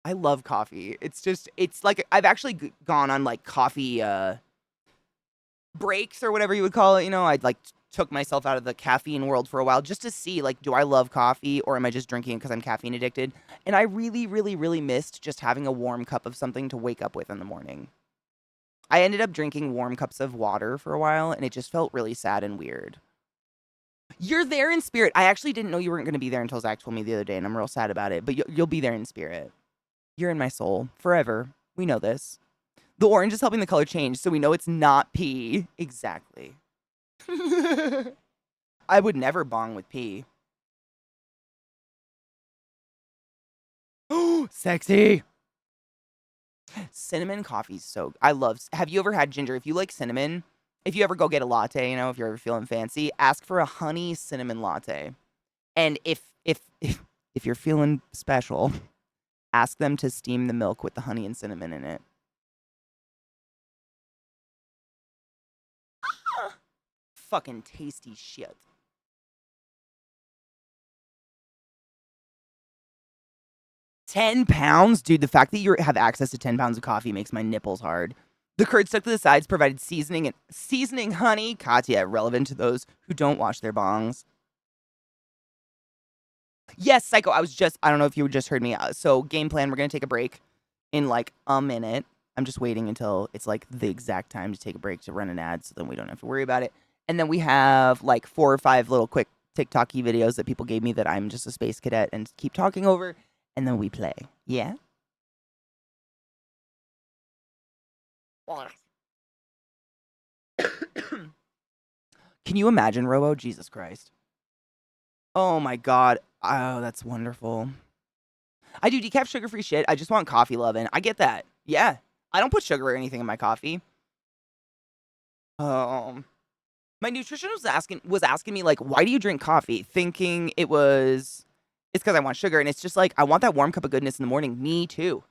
I love coffee. It's like I've actually gone on like coffee breaks or whatever you would call it. You know, I'd like took myself out of the caffeine world for a while just to see like, do I love coffee or am I just drinking because I'm caffeine addicted? And I really, really, really missed just having a warm cup of something to wake up with in the morning. I ended up drinking warm cups of water for a while, and it just felt really sad and weird. You're there in spirit. I actually didn't know you weren't going to be there until Zach told me the other day, and I'm real sad about it. But you'll be there in spirit. You're in my soul forever. We know this. The orange is helping the color change, so we know it's not pee. Exactly. I would never bong with pee. Oh, sexy. Cinnamon coffee's so... I love... Have you ever had ginger? If you like cinnamon, if you ever go get a latte, you know, if you're ever feeling fancy, ask for a honey cinnamon latte. And if you're feeling special, ask them to steam the milk with the honey and cinnamon in it. Fucking tasty shit. £10? Dude, the fact that you have access to 10 pounds of coffee makes my nipples hard. The curd stuck to the sides provided seasoning honey. Katia, relevant to those who don't wash their bongs. Yes, Psycho, I don't know if you just heard me. So, game plan, we're going to take a break in like a minute. I'm just waiting until it's like the exact time to take a break to run an ad so then we don't have to worry about it. And then we have like 4 or 5 little quick TikTok-y videos that people gave me that I'm just a space cadet and keep talking over. And then we play. Yeah? Can you imagine, Robo? Jesus Christ. Oh my God. Oh, that's wonderful. I do decaf sugar-free shit. I just want coffee loving. I get that. Yeah. I don't put sugar or anything in my coffee. My nutritionist was asking me, like, why do you drink coffee? Thinking it's because I want sugar. And it's just like, I want that warm cup of goodness in the morning. Me too.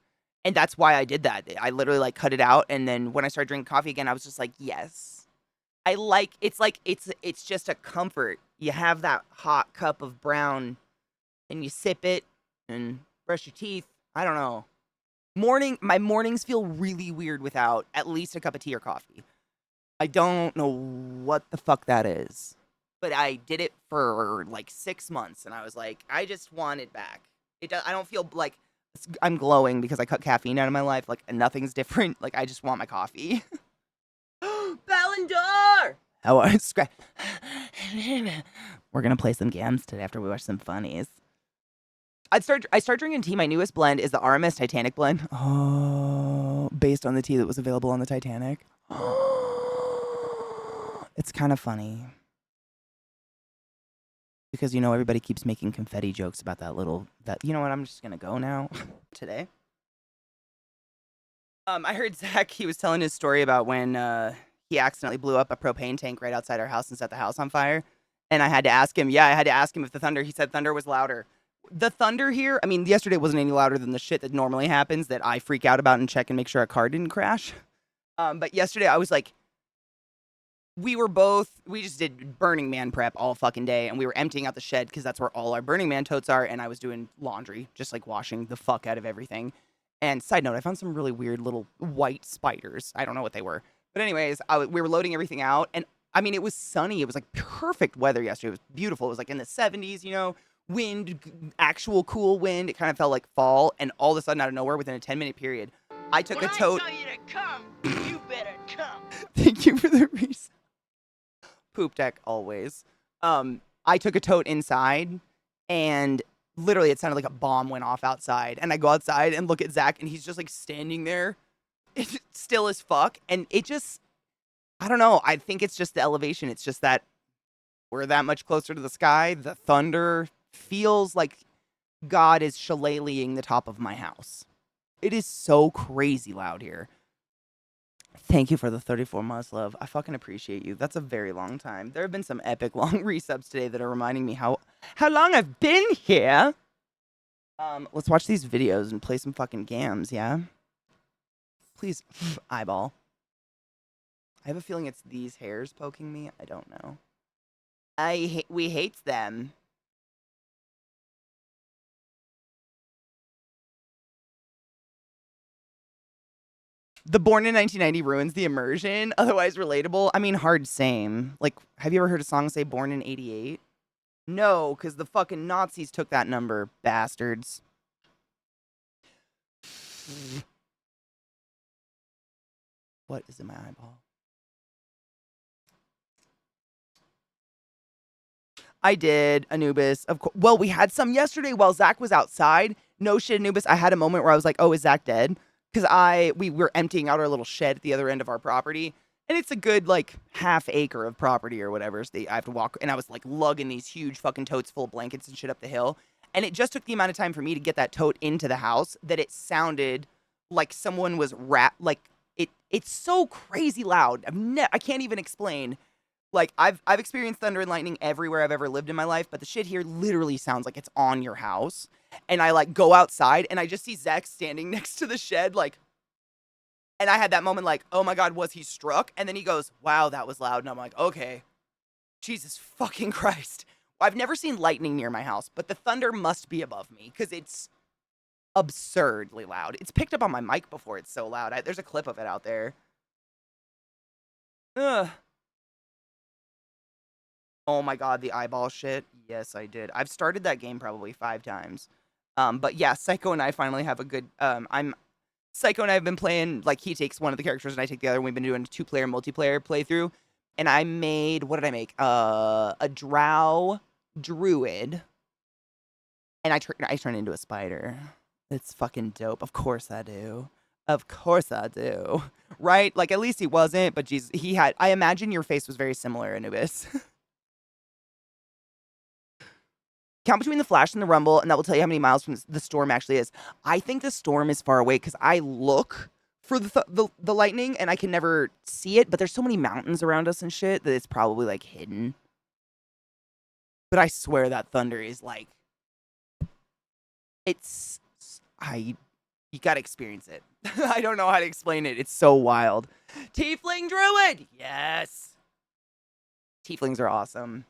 And that's why I did that. I literally like cut it out. And then when I started drinking coffee again, I was just like, yes. It's just a comfort. You have that hot cup of brown and you sip it and brush your teeth. I don't know. My mornings feel really weird without at least a cup of tea or coffee. I don't know what the fuck that is. But I did it for like 6 months and I was like, I just want it back. I don't feel like I'm glowing because I cut caffeine out of my life. Like nothing's different. Like I just want my coffee. Ballon d'Or! Oh, we're gonna play some games today after we watch some funnies. I start drinking tea. My newest blend is the RMS Titanic blend. Oh, based on the tea that was available on the Titanic. It's kind of funny. Because, you know, everybody keeps making confetti jokes about you know what, I'm just gonna go now today. I heard Zach, he was telling his story about when he accidentally blew up a propane tank right outside our house and set the house on fire. And I had to ask him if he said thunder was louder. The thunder here, I mean, yesterday wasn't any louder than the shit that normally happens that I freak out about and check and make sure a car didn't crash. But yesterday I was like, we just did Burning Man prep all fucking day, and we were emptying out the shed because that's where all our Burning Man totes are, and I was doing laundry, just like washing the fuck out of everything. And side note, I found some really weird little white spiders. I don't know what they were. But anyways, we were loading everything out, and I mean, it was sunny. It was like perfect weather yesterday. It was beautiful. It was like in the 70s, you know, wind, actual cool wind. It kind of felt like fall, and all of a sudden, out of nowhere, within a 10-minute period, I took a tote. When I tell you to come, you better come. Thank you for the reason. Poop deck always. I took a tote inside, and literally it sounded like a bomb went off outside. And I go outside and look at Zach, and he's just like standing there, it's still as fuck. And it just, I don't know. I think it's just the elevation. It's just that we're that much closer to the sky. The thunder feels like God is shillelaghing the top of my house. It is so crazy loud here. Thank you for the 34 months, love. I fucking appreciate you. That's a very long time. There have been some epic long resubs today that are reminding me how long I've been here. Let's watch these videos and play some fucking gams, yeah? Please, eyeball. I have a feeling it's these hairs poking me. I don't know. We hates them. The Born in 1990 ruins the immersion. Otherwise relatable. I mean, hard same. Like, have you ever heard a song say Born in 88? No, because the fucking Nazis took that number, bastards. What is in my eyeball? I did, Anubis. Of course. Well, we had some yesterday while Zach was outside. No shit, Anubis. I had a moment where I was like, oh, is Zach dead? Because we were emptying out our little shed at the other end of our property. And it's a good, like, half acre of property or whatever. So I have to walk. And I was, like, lugging these huge fucking totes full of blankets and shit up the hill. And it just took the amount of time for me to get that tote into the house that it sounded like someone was it's so crazy loud. I can't even explain. Like, I've experienced thunder and lightning everywhere I've ever lived in my life, but the shit here literally sounds like it's on your house. And I, like, go outside, and I just see Zach standing next to the shed, like, and I had that moment, like, oh my God, was he struck? And then he goes, wow, that was loud. And I'm like, okay, Jesus fucking Christ. I've never seen lightning near my house, but the thunder must be above me, because it's absurdly loud. It's picked up on my mic before. It's so loud. There's a clip of it out there. Ugh. Oh my God, the eyeball shit. Yes, I did. I've started that game probably 5 times. But yeah, Psycho and I finally have a good, Psycho and I have been playing, like, he takes one of the characters and I take the other, and we've been doing a 2-player multiplayer playthrough. And I made, what did I make? A drow druid. And I turn into a spider. It's fucking dope. Of course I do. Of course I do. Right? Like, at least he wasn't, but Jesus, I imagine your face was very similar, Anubis. Count between the flash and the rumble, and that will tell you how many miles from the storm actually is. I think the storm is far away because I look for the lightning and I can never see it, but there's so many mountains around us and shit that it's probably, like, hidden. But I swear that thunder is, like, you gotta experience it. I don't know how to explain it. It's so wild. Tiefling Druid! Yes! Tieflings are awesome.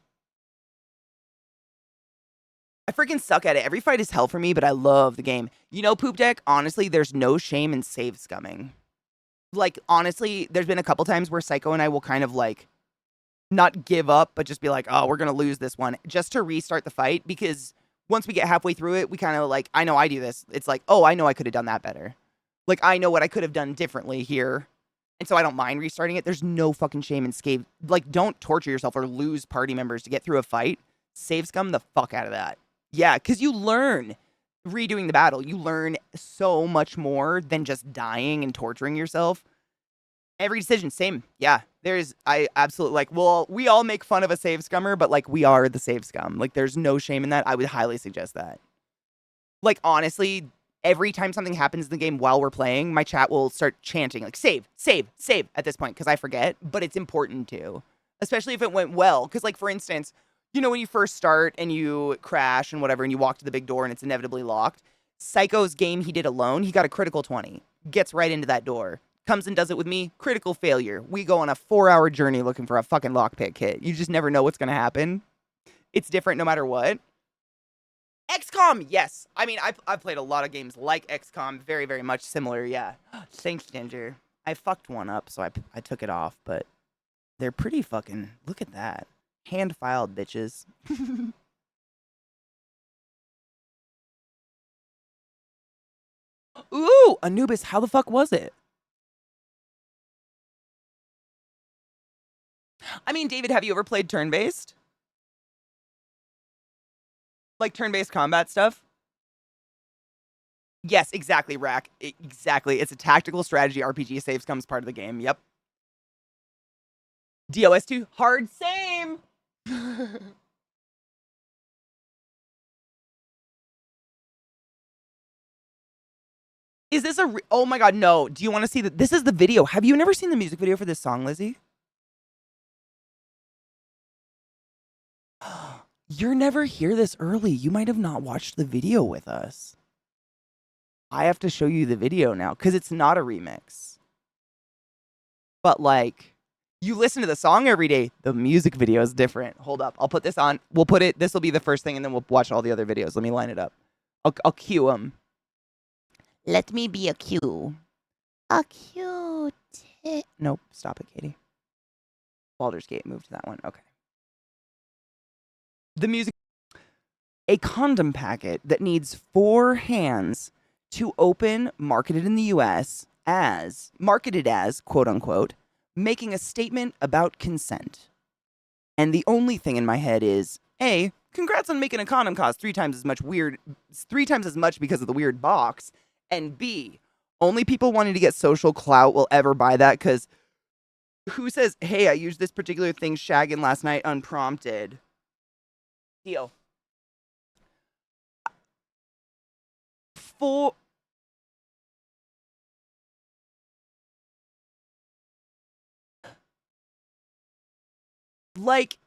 I freaking suck at it. Every fight is hell for me, but I love the game. You know, Poop Deck, honestly, there's no shame in save scumming. Like, honestly, there's been a couple times where Psycho and I will kind of, like, not give up, but just be like, oh, we're gonna lose this one, just to restart the fight, because once we get halfway through it, we kind of, like, I know I do this. It's like, oh, I know I could have done that better. Like, I know what I could have done differently here. And so I don't mind restarting it. There's no fucking shame in save. Like, don't torture yourself or lose party members to get through a fight. Save scum the fuck out of that. Yeah, because you learn redoing the battle. You learn so much more than just dying and torturing yourself. Every decision, same. Yeah, I absolutely, like, well, we all make fun of a save scummer, but, like, we are the save scum. Like, there's no shame in that. I would highly suggest that. Like, honestly, every time something happens in the game while we're playing, my chat will start chanting, like, save, save, save at this point, because I forget, but it's important to. Especially if it went well. Because, like, for instance, you know, when you first start and you crash and whatever, and you walk to the big door and it's inevitably locked, Psycho's game he did alone, he got a critical 20. Gets right into that door. Comes and does it with me, critical failure. We go on a 4-hour journey looking for a fucking lockpick kit. You just never know what's going to happen. It's different no matter what. XCOM, yes. I mean, I've played a lot of games like XCOM, very, very much similar, yeah. Thanks, Ginger. I fucked one up, so I took it off, but they're pretty fucking, look at that. Hand-filed, bitches. Ooh, Anubis, how the fuck was it? I mean, David, have you ever played turn-based? Like turn-based combat stuff? Yes, exactly, Rack. Exactly. It's a tactical strategy RPG. Save scum's part of the game. Yep. DOS2, hard same. Is this oh my God, no. Do you want to see that? This is the video. Have you never seen the music video for this song, Lizzie? You're never here this early. You might have not watched the video with us. I have to show you the video now because it's not a remix. But like, you listen to the song every day, the music video is different. Hold up, I'll put this on. We'll put it. This will be the first thing, and then we'll watch all the other videos. Let me line it up. I'll cue them. Let me be a cue. A cute. Nope. Stop it, Katie. Baldur's Gate. Move to that one. Okay. The music. A condom packet that needs 4 hands to open, marketed in the US as, quote unquote, making a statement about consent. And the only thing in my head is, A, congrats on making a condom cost 3 times as much because of the weird box. And B, only people wanting to get social clout will ever buy that, because who says, hey, I used this particular thing shagging last night unprompted? Deal. Like,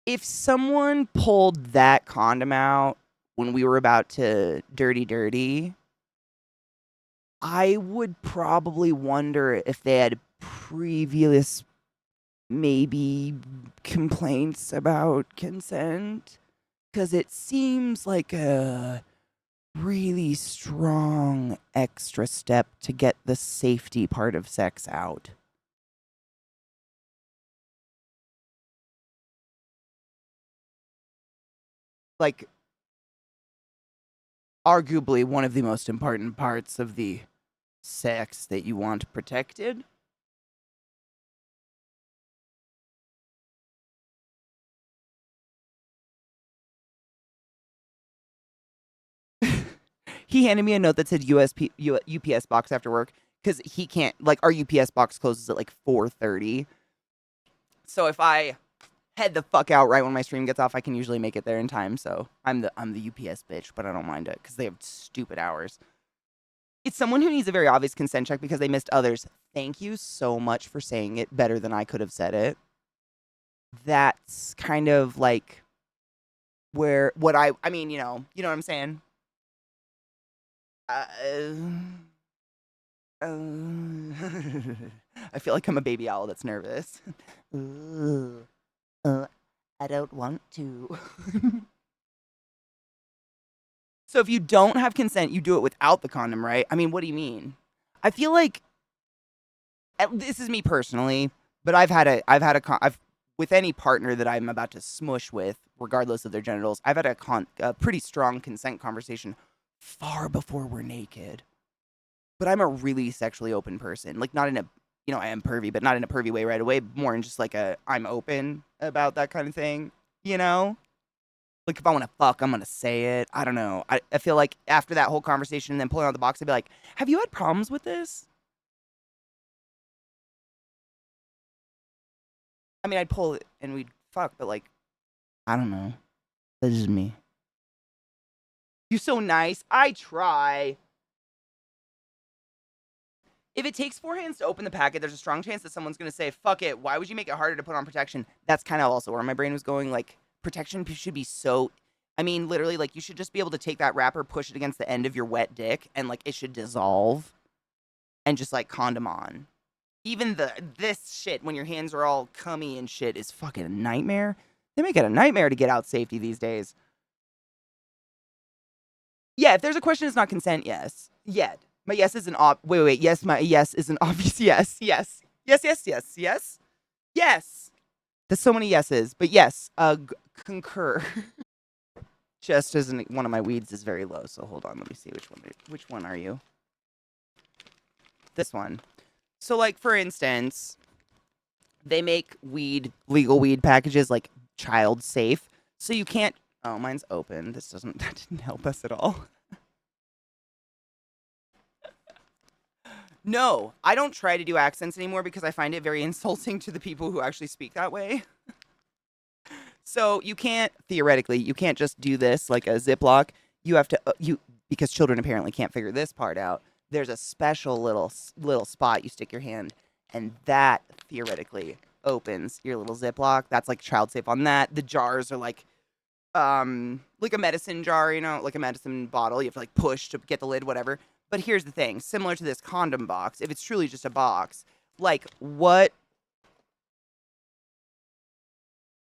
if someone pulled that condom out when we were about to dirty, I would probably wonder if they had previous maybe complaints about consent, because it seems like a really strong extra step to get the safety part of sex out. Like, arguably one of the most important parts of the sex that you want protected. He handed me a note that said UPS box after work, because he can't, like, our UPS box closes at like 4:30. So if I head the fuck out right when my stream gets off, I can usually make it there in time. So I'm the UPS bitch, but I don't mind it because they have stupid hours. It's someone who needs a very obvious consent check because they missed others. Thank you so much for saying it better than I could have said it. That's kind of like where I mean, you know what I'm saying? I feel like I'm a baby owl that's nervous. I don't want to. So if you don't have consent, you do it without the condom, right? I mean, what do you mean? I feel like, this is me personally, but I've with any partner that I'm about to smush with, regardless of their genitals, I've had a pretty strong consent conversation far before we're naked. But I'm a really sexually open person. Like, not in a, I am pervy, but not in a pervy way right away. More in just like I'm open about that kind of thing, Like, if I want to fuck, I'm going to say it. I don't know. I feel like after that whole conversation and then pulling out the box, I'd be like, have you had problems with this? I mean, I'd pull it and we'd fuck, but like, I don't know. That's just me. You're so nice. I try. If it takes 4 hands to open the packet, there's a strong chance that someone's going to say, fuck it, why would you make it harder to put on protection? That's kind of also where my brain was going. Like, protection should be so... I mean, literally, like, you should just be able to take that wrapper, push it against the end of your wet dick, and, like, it should dissolve. And just, like, condom on. Even this shit, when your hands are all cummy and shit, is fucking a nightmare. They make it a nightmare to get out safety these days. Yeah, if there's a question, it's not consent, yes. Yet. My yes is an wait. Yes, my yes is an obvious yes. Yes. Yes. Yes. There's so many yeses, but yes, concur. Just as one of my weeds is very low, so hold on, let me see which one are you? This one. So, like, for instance, they make legal weed packages, like, child safe, so you can't... Oh, mine's open. That didn't help us at all. No, I don't try to do accents anymore because I find it very insulting to the people who actually speak that way. So theoretically, you can't just do this like a Ziploc. You have to, because children apparently can't figure this part out. There's a special little spot you stick your hand, and that theoretically opens your little Ziploc. That's like child safe on that. The jars are like a medicine jar, like a medicine bottle. You have to like push to get the lid, whatever. But here's the thing, similar to this condom box, if it's truly just a box, like, what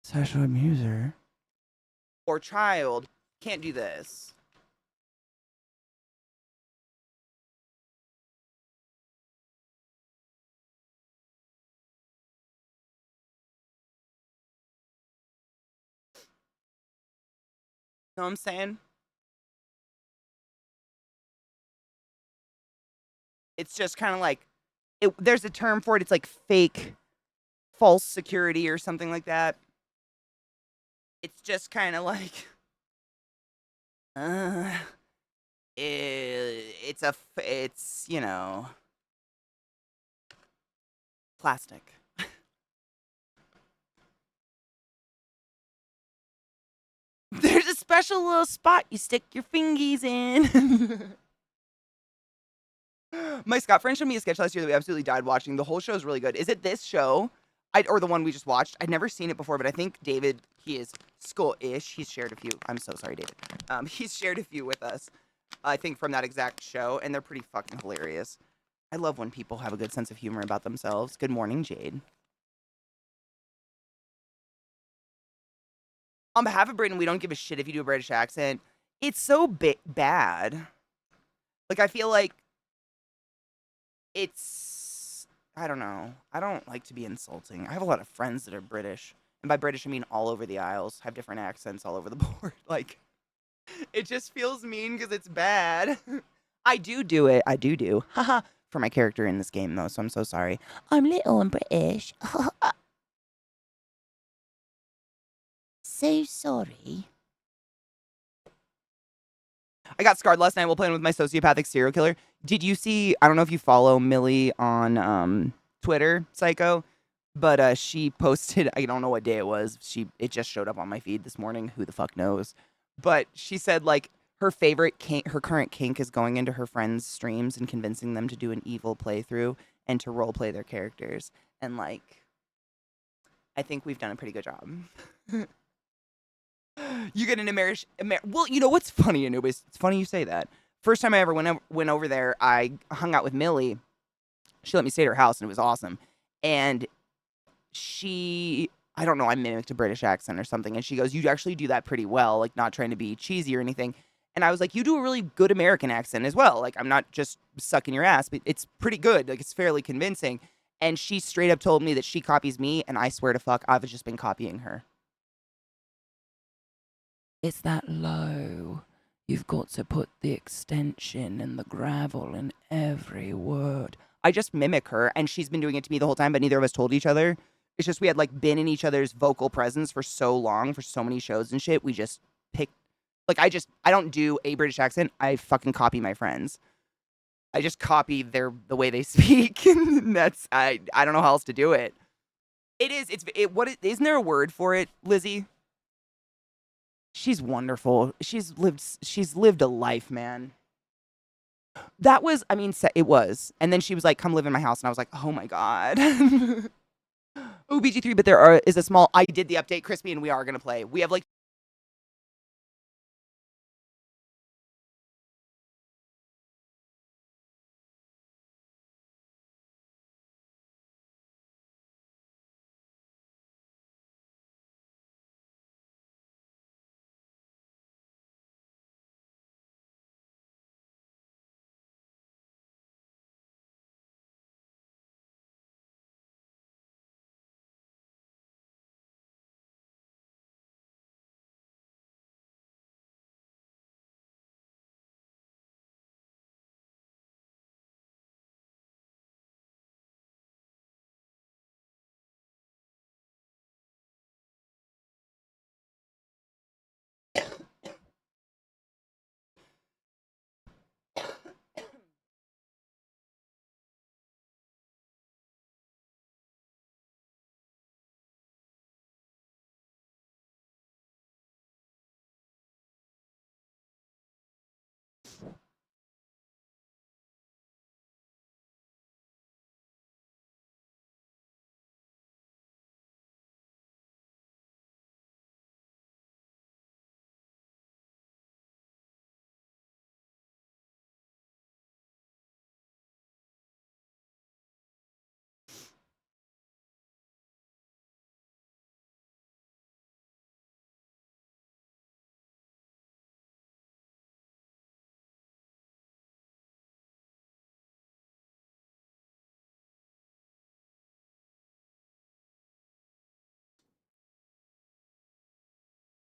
sexual abuser or child can't do this? Know what I'm saying? It's just kind of like there's a term for it. It's like fake, false security or something like that. It's just kind of like, uh, it's plastic. There's a special little spot you stick your fingies in. My Scott friend showed me a sketch last year that we absolutely died watching. The whole show is really good. Is it this show? Or the one we just watched? I'd never seen it before, but I think David, he is school-ish. He's shared a few. I'm so sorry, David. He's shared a few with us, I think, from that exact show, and they're pretty fucking hilarious. I love when people have a good sense of humor about themselves. Good morning, Jade. On behalf of Britain, we don't give a shit if you do a British accent. It's so bad. Like, I feel like I don't know. I don't like to be insulting. I have a lot of friends that are British. And by British, I mean all over the aisles, have different accents all over the board. Like, it just feels mean because it's bad. I do it. I do. Haha. For my character in this game, though, so I'm so sorry. I'm little and British. So sorry. I got scarred last night while playing with my sociopathic serial killer. Did you see? I don't know if you follow Millie on Twitter, Psycho, but she posted. I don't know what day it was. It just showed up on my feed this morning. Who the fuck knows? But she said like her favorite kink, her current kink is going into her friends' streams and convincing them to do an evil playthrough and to role play their characters. And like, I think we've done a pretty good job. You get an well, you know what's funny, Anubis? It's funny you say that. First time I ever went over there, I hung out with Millie. She let me stay at her house, and it was awesome. And I don't know, I mimicked a British accent or something, and she goes, "You actually do that pretty well, like not trying to be cheesy or anything." And I was like, "You do a really good American accent as well. Like I'm not just sucking your ass, but it's pretty good. Like it's fairly convincing." And she straight up told me that she copies me, and I swear to fuck, I've just been copying her. It's that low. You've got to put the extension and the gravel in every word. I just mimic her, and she's been doing it to me the whole time, but neither of us told each other. It's just we had like been in each other's vocal presence for so long, for so many shows and shit. We just picked like I don't do a British accent. I fucking copy my friends. I just copy the way they speak. And I don't know how else to do it. Isn't there a word for it, Lizzie? She's wonderful. She's lived a life, man. That was, I mean, it was. And then she was like, "Come live in my house." And I was like, "Oh my God." Oh, BG3, but is a small, I did the update, Crispy, and we are going to play. We have like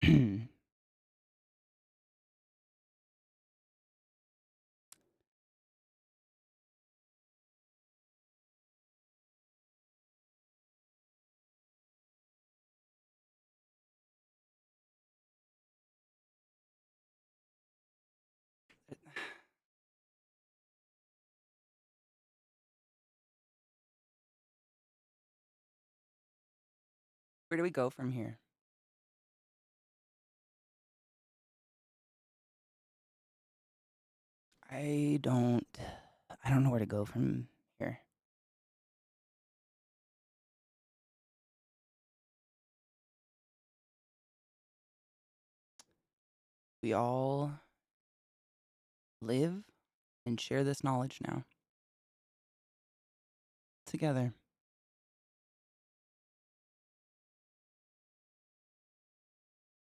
Where do we go from here? I don't know where to go from here. We all live and share this knowledge now. Together.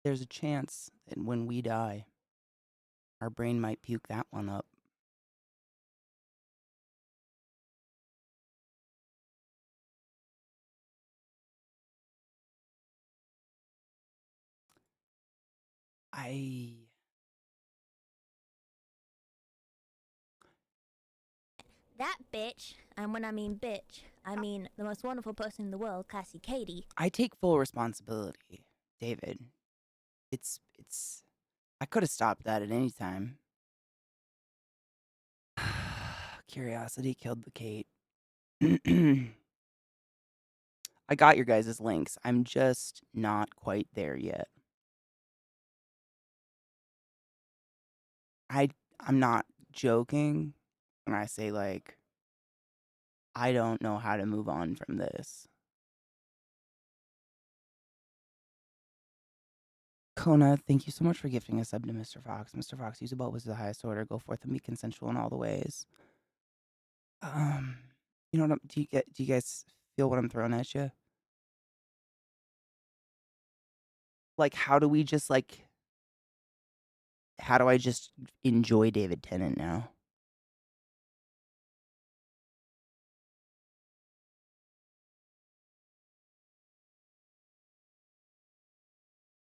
There's a chance that when we die, our brain might puke that one up. That bitch, and when I mean bitch, I mean the most wonderful person in the world, ClassyKatie. I take full responsibility, David. It's I could have stopped that at any time. Curiosity killed the Kate. I got your guys' links. I'm just not quite there yet. I'm not joking when I say, like, I don't know how to move on from this. Kona, thank you so much for gifting a sub to Mr. Fox. Mr. Fox, use a boat was the highest order. Go forth and be consensual in all the ways. You know what? Do you guys feel what I'm throwing at you? Like, how do I just enjoy David Tennant now?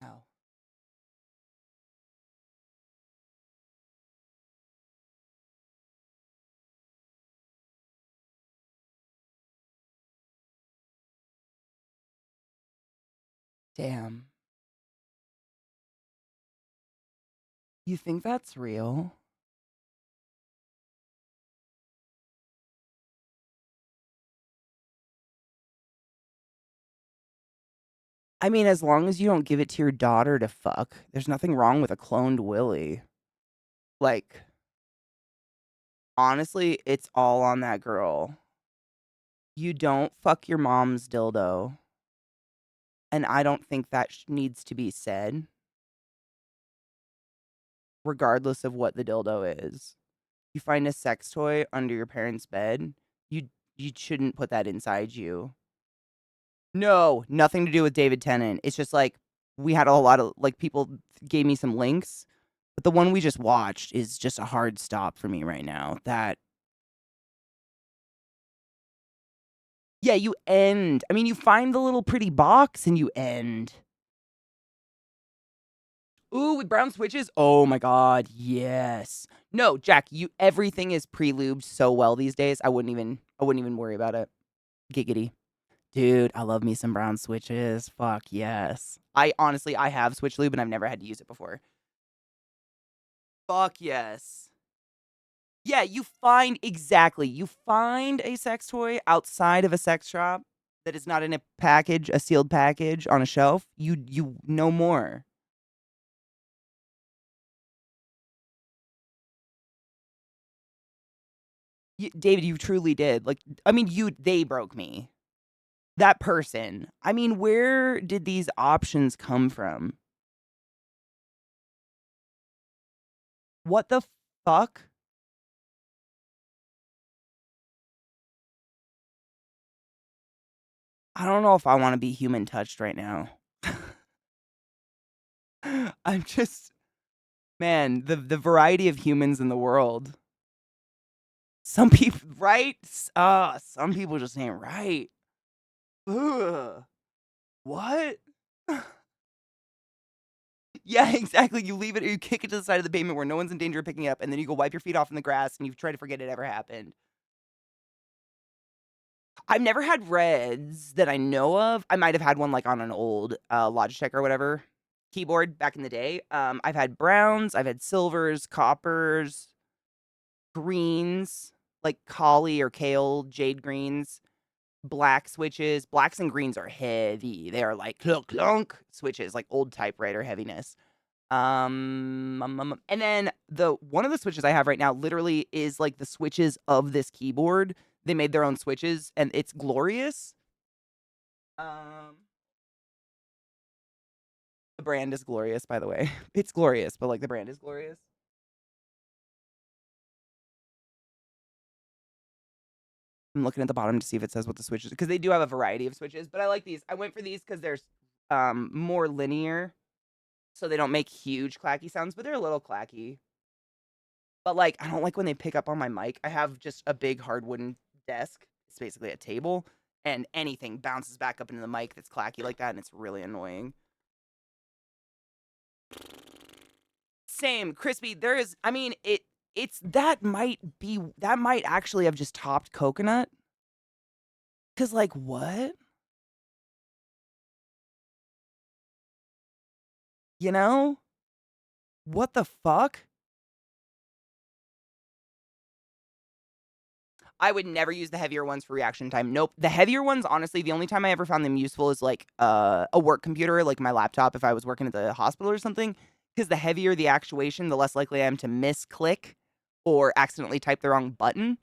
How? Damn. You think that's real? I mean, as long as you don't give it to your daughter to fuck, there's nothing wrong with a cloned Willy. Like, honestly, it's all on that girl. You don't fuck your mom's dildo. And I don't think that needs to be said, regardless of what the dildo is. You find a sex toy under your parents' bed, you shouldn't put that inside you. No, nothing to do with David Tennant. It's just like we had a lot of like people gave me some links, but the one we just watched is just a hard stop for me right now. That yeah, you end. I mean, you find the little pretty box and you end. Ooh, with brown switches? Oh my god, yes. No, Jack, everything is pre-lubed so well these days. I wouldn't even worry about it. Giggity. Dude, I love me some brown switches. Fuck yes. I have switch lube and I've never had to use it before. Fuck yes. Yeah, you find a sex toy outside of a sex shop that is not in a package, a sealed package on a shelf. You know more. David, you truly did. Like, I mean, they broke me. That person. I mean, where did these options come from? What the fuck? I don't know if I want to be human touched right now. I'm just, man, the variety of humans in the world. Some people, right? Some people just ain't right. Ugh. What? Yeah, exactly. You leave it, or you kick it to the side of the pavement where no one's in danger of picking it up, and then you go wipe your feet off in the grass, and you try to forget it ever happened. I've never had reds that I know of. I might have had one like on an old Logitech or whatever keyboard back in the day. I've had browns, I've had silvers, coppers, greens, like collie or kale, jade greens, black switches. Blacks and greens are heavy. They are like clunk clunk switches, like old typewriter heaviness. And then one of the switches I have right now literally is like the switches of this keyboard. They made their own switches, and it's glorious. The brand is glorious, by the way. It's glorious, but like the brand is glorious. I'm looking at the bottom to see if it says what the switches, because they do have a variety of switches, but I like these. I went for these because they're more linear, so they don't make huge clacky sounds, but they're a little clacky. But like, I don't like when they pick up on my mic. I have just a big hard wooden desk. It's basically a table, and anything bounces back up into the mic that's clacky like that, and it's really annoying. Same, crispy. There is, I mean, that might actually have just topped coconut. Cause like what? You know? What the fuck? I would never use the heavier ones for reaction time. Nope. The heavier ones, honestly, the only time I ever found them useful is like a work computer, like my laptop if I was working at the hospital or something. Because the heavier the actuation, the less likely I am to misclick or accidentally type the wrong button.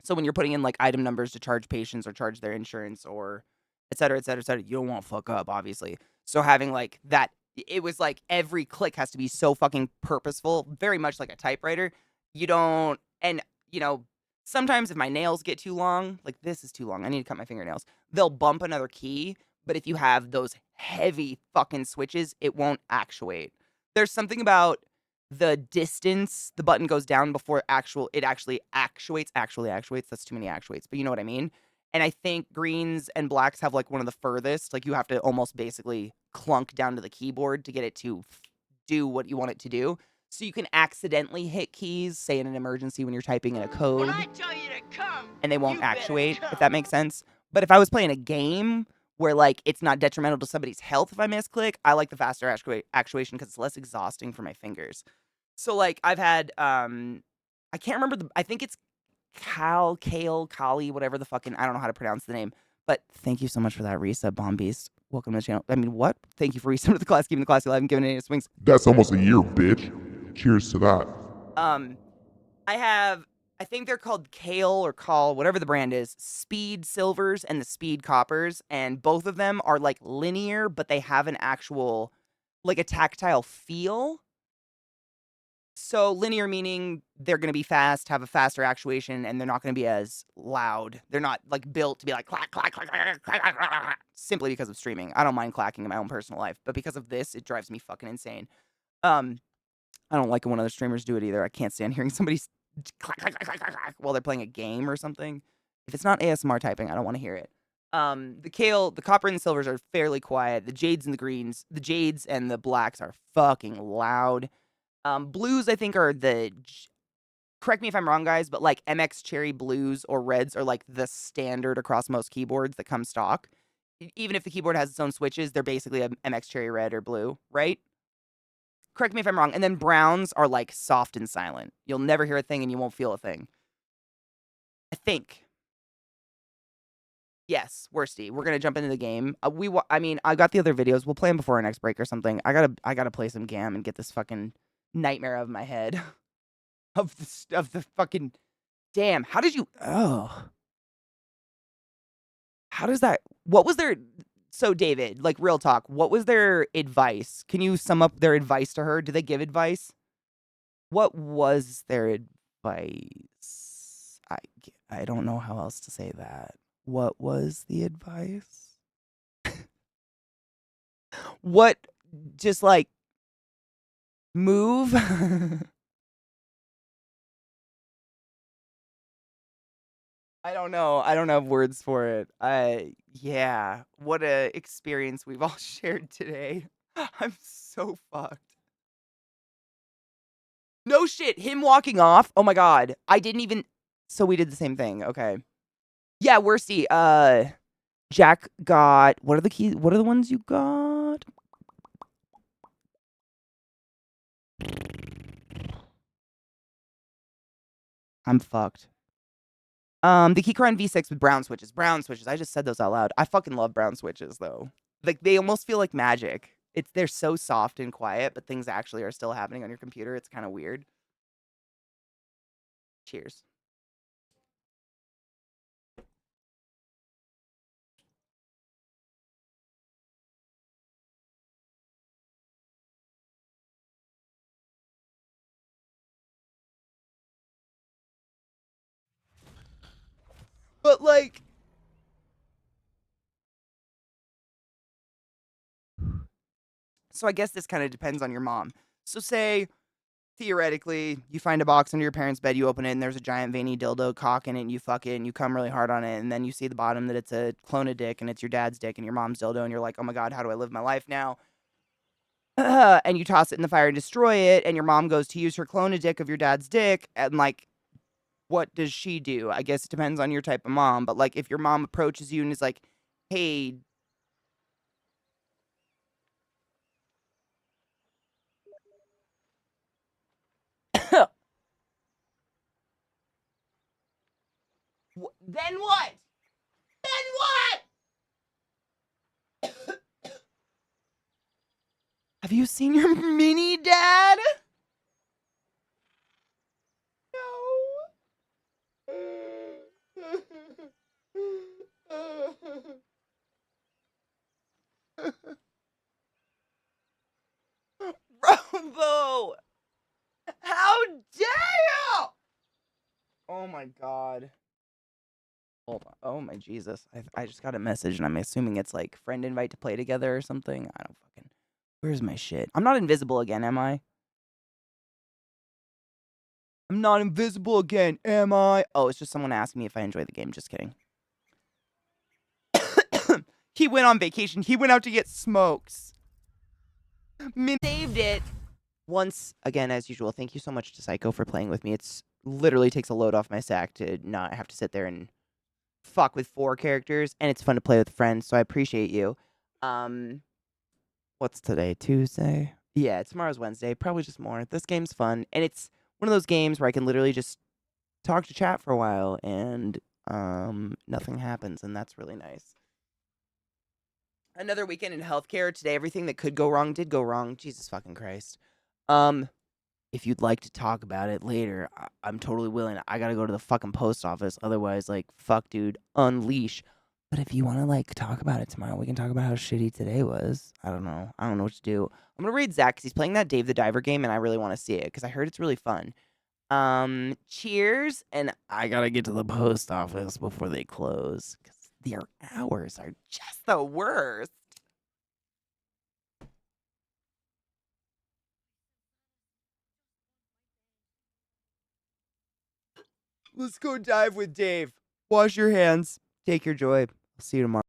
So when you're putting in like item numbers to charge patients or charge their insurance or et cetera, et cetera, et cetera, you don't want to fuck up, obviously. So having like that, it was like every click has to be so fucking purposeful, very much like a typewriter. You don't, and you know, sometimes if my nails get too long, like this is too long, I need to cut my fingernails, they'll bump another key. But if you have those heavy fucking switches, it won't actuate. There's something about the distance the button goes down before it actually actuates. That's too many actuates, but you know what I mean. And I think greens and blacks have like one of the furthest. Like you have to almost basically clunk down to the keyboard to get it to do what you want it to do. So you can accidentally hit keys, say in an emergency when you're typing in a code, When I tell you to come, and they won't you better actuate, come. if that makes sense. But if I was playing a game where like it's not detrimental to somebody's health if I misclick, I like the faster actuation because it's less exhausting for my fingers. So like I've had I can't remember I think it's Kale, Kali, whatever the fucking, I don't know how to pronounce the name. But thank you so much for that resub, Bomb Beast. Welcome to the channel. I mean, what? Thank you for resub to the class, keeping the class alive and giving it swings. That's almost a year, bitch. Cheers to that. I think they're called Kale or Call, whatever the brand is, Speed Silvers and the Speed Coppers, and both of them are like linear, but they have an actual, like a tactile feel. So linear meaning they're going to be fast, have a faster actuation, and they're not going to be as loud. They're not like built to be like clack, clack, clack, clack, clack, clack, clack, simply because of streaming. I don't mind clacking in my own personal life, but because of this, it drives me fucking insane. I don't like it when other streamers do it either. I can't stand hearing somebody clack, clack, clack, clack, clack, while they're playing a game or something. If it's not ASMR typing, I don't want to hear it. The copper and the silvers are fairly quiet. The jades and the greens, the jades and the blacks are fucking loud. Blues, I think, correct me if I'm wrong, guys, but like MX Cherry blues or reds are like the standard across most keyboards that come stock. Even if the keyboard has its own switches, they're basically a MX Cherry red or blue, right? Correct me if I'm wrong. And then browns are like soft and silent. You'll never hear a thing and you won't feel a thing. I think. Yes, Worsty. We're gonna jump into the game. I mean, I got the other videos. We'll play them before our next break or something. I gotta play some Gam and get this fucking nightmare out of my head of the fucking damn. How did you? Oh, how does that? What was their? So David, like real talk, what was their advice? Can you sum up their advice to her? Do they give advice? What was their advice? I don't know how else to say that. What was the advice? What? Just like move? I don't know. I don't have words for it. Yeah. What a experience we've all shared today. I'm so fucked. No shit. Him walking off. Oh my god. I didn't even. So we did the same thing. Okay. Yeah, Worsty. Jack got. What are the keys? What are the ones you got? I'm fucked. The keycard on V6 with brown switches. Brown switches. I just said those out loud. I fucking love brown switches though. Like they almost feel like magic. They're so soft and quiet, but things actually are still happening on your computer. It's kind of weird. Cheers. But like, so I guess this kind of depends on your mom. So say theoretically, you find a box under your parents' bed, you open it, and there's a giant veiny dildo cock in it, and you fuck it, and you come really hard on it, and then you see the bottom that it's a clone of dick, and it's your dad's dick and your mom's dildo, and you're like, oh my god, how do I live my life now? And you toss it in the fire and destroy it, and your mom goes to use her clone of dick of your dad's dick, and like, what does she do? I guess it depends on your type of mom, but like, if your mom approaches you and is like, hey, then what? Then what? Have you seen your mini dad? No. Robo! How dare you! Oh my god. Hold on. Oh my Jesus. I just got a message and I'm assuming it's like friend invite to play together or something. I don't fucking. Where's my shit? I'm not invisible again, am I? I'm not invisible again, am I? Oh, it's just someone asking me if I enjoy the game. Just kidding. He went on vacation. He went out to get smokes. Saved it. Once again, as usual, thank you so much to Psycho for playing with me. It's literally takes a load off my sack to not have to sit there and fuck with 4 characters, and it's fun to play with friends, so I appreciate you. What's today? Tuesday? Yeah, tomorrow's Wednesday. Probably just more. This game's fun, and it's one of those games where I can literally just talk to chat for a while, and nothing happens, and that's really nice. Another weekend in healthcare. Today, everything that could go wrong did go wrong. Jesus fucking Christ. If you'd like to talk about it later, I'm totally willing. I gotta go to the fucking post office. Otherwise, like, fuck, dude, unleash. But if you want to, like, talk about it tomorrow, we can talk about how shitty today was. I don't know. I don't know what to do. I'm gonna read Zach because he's playing that Dave the Diver game, and I really want to see it because I heard it's really fun. Cheers, and I gotta get to the post office before they close because their hours are just the worst. Let's go dive with Dave. Wash your hands. Take your joy. I'll see you tomorrow.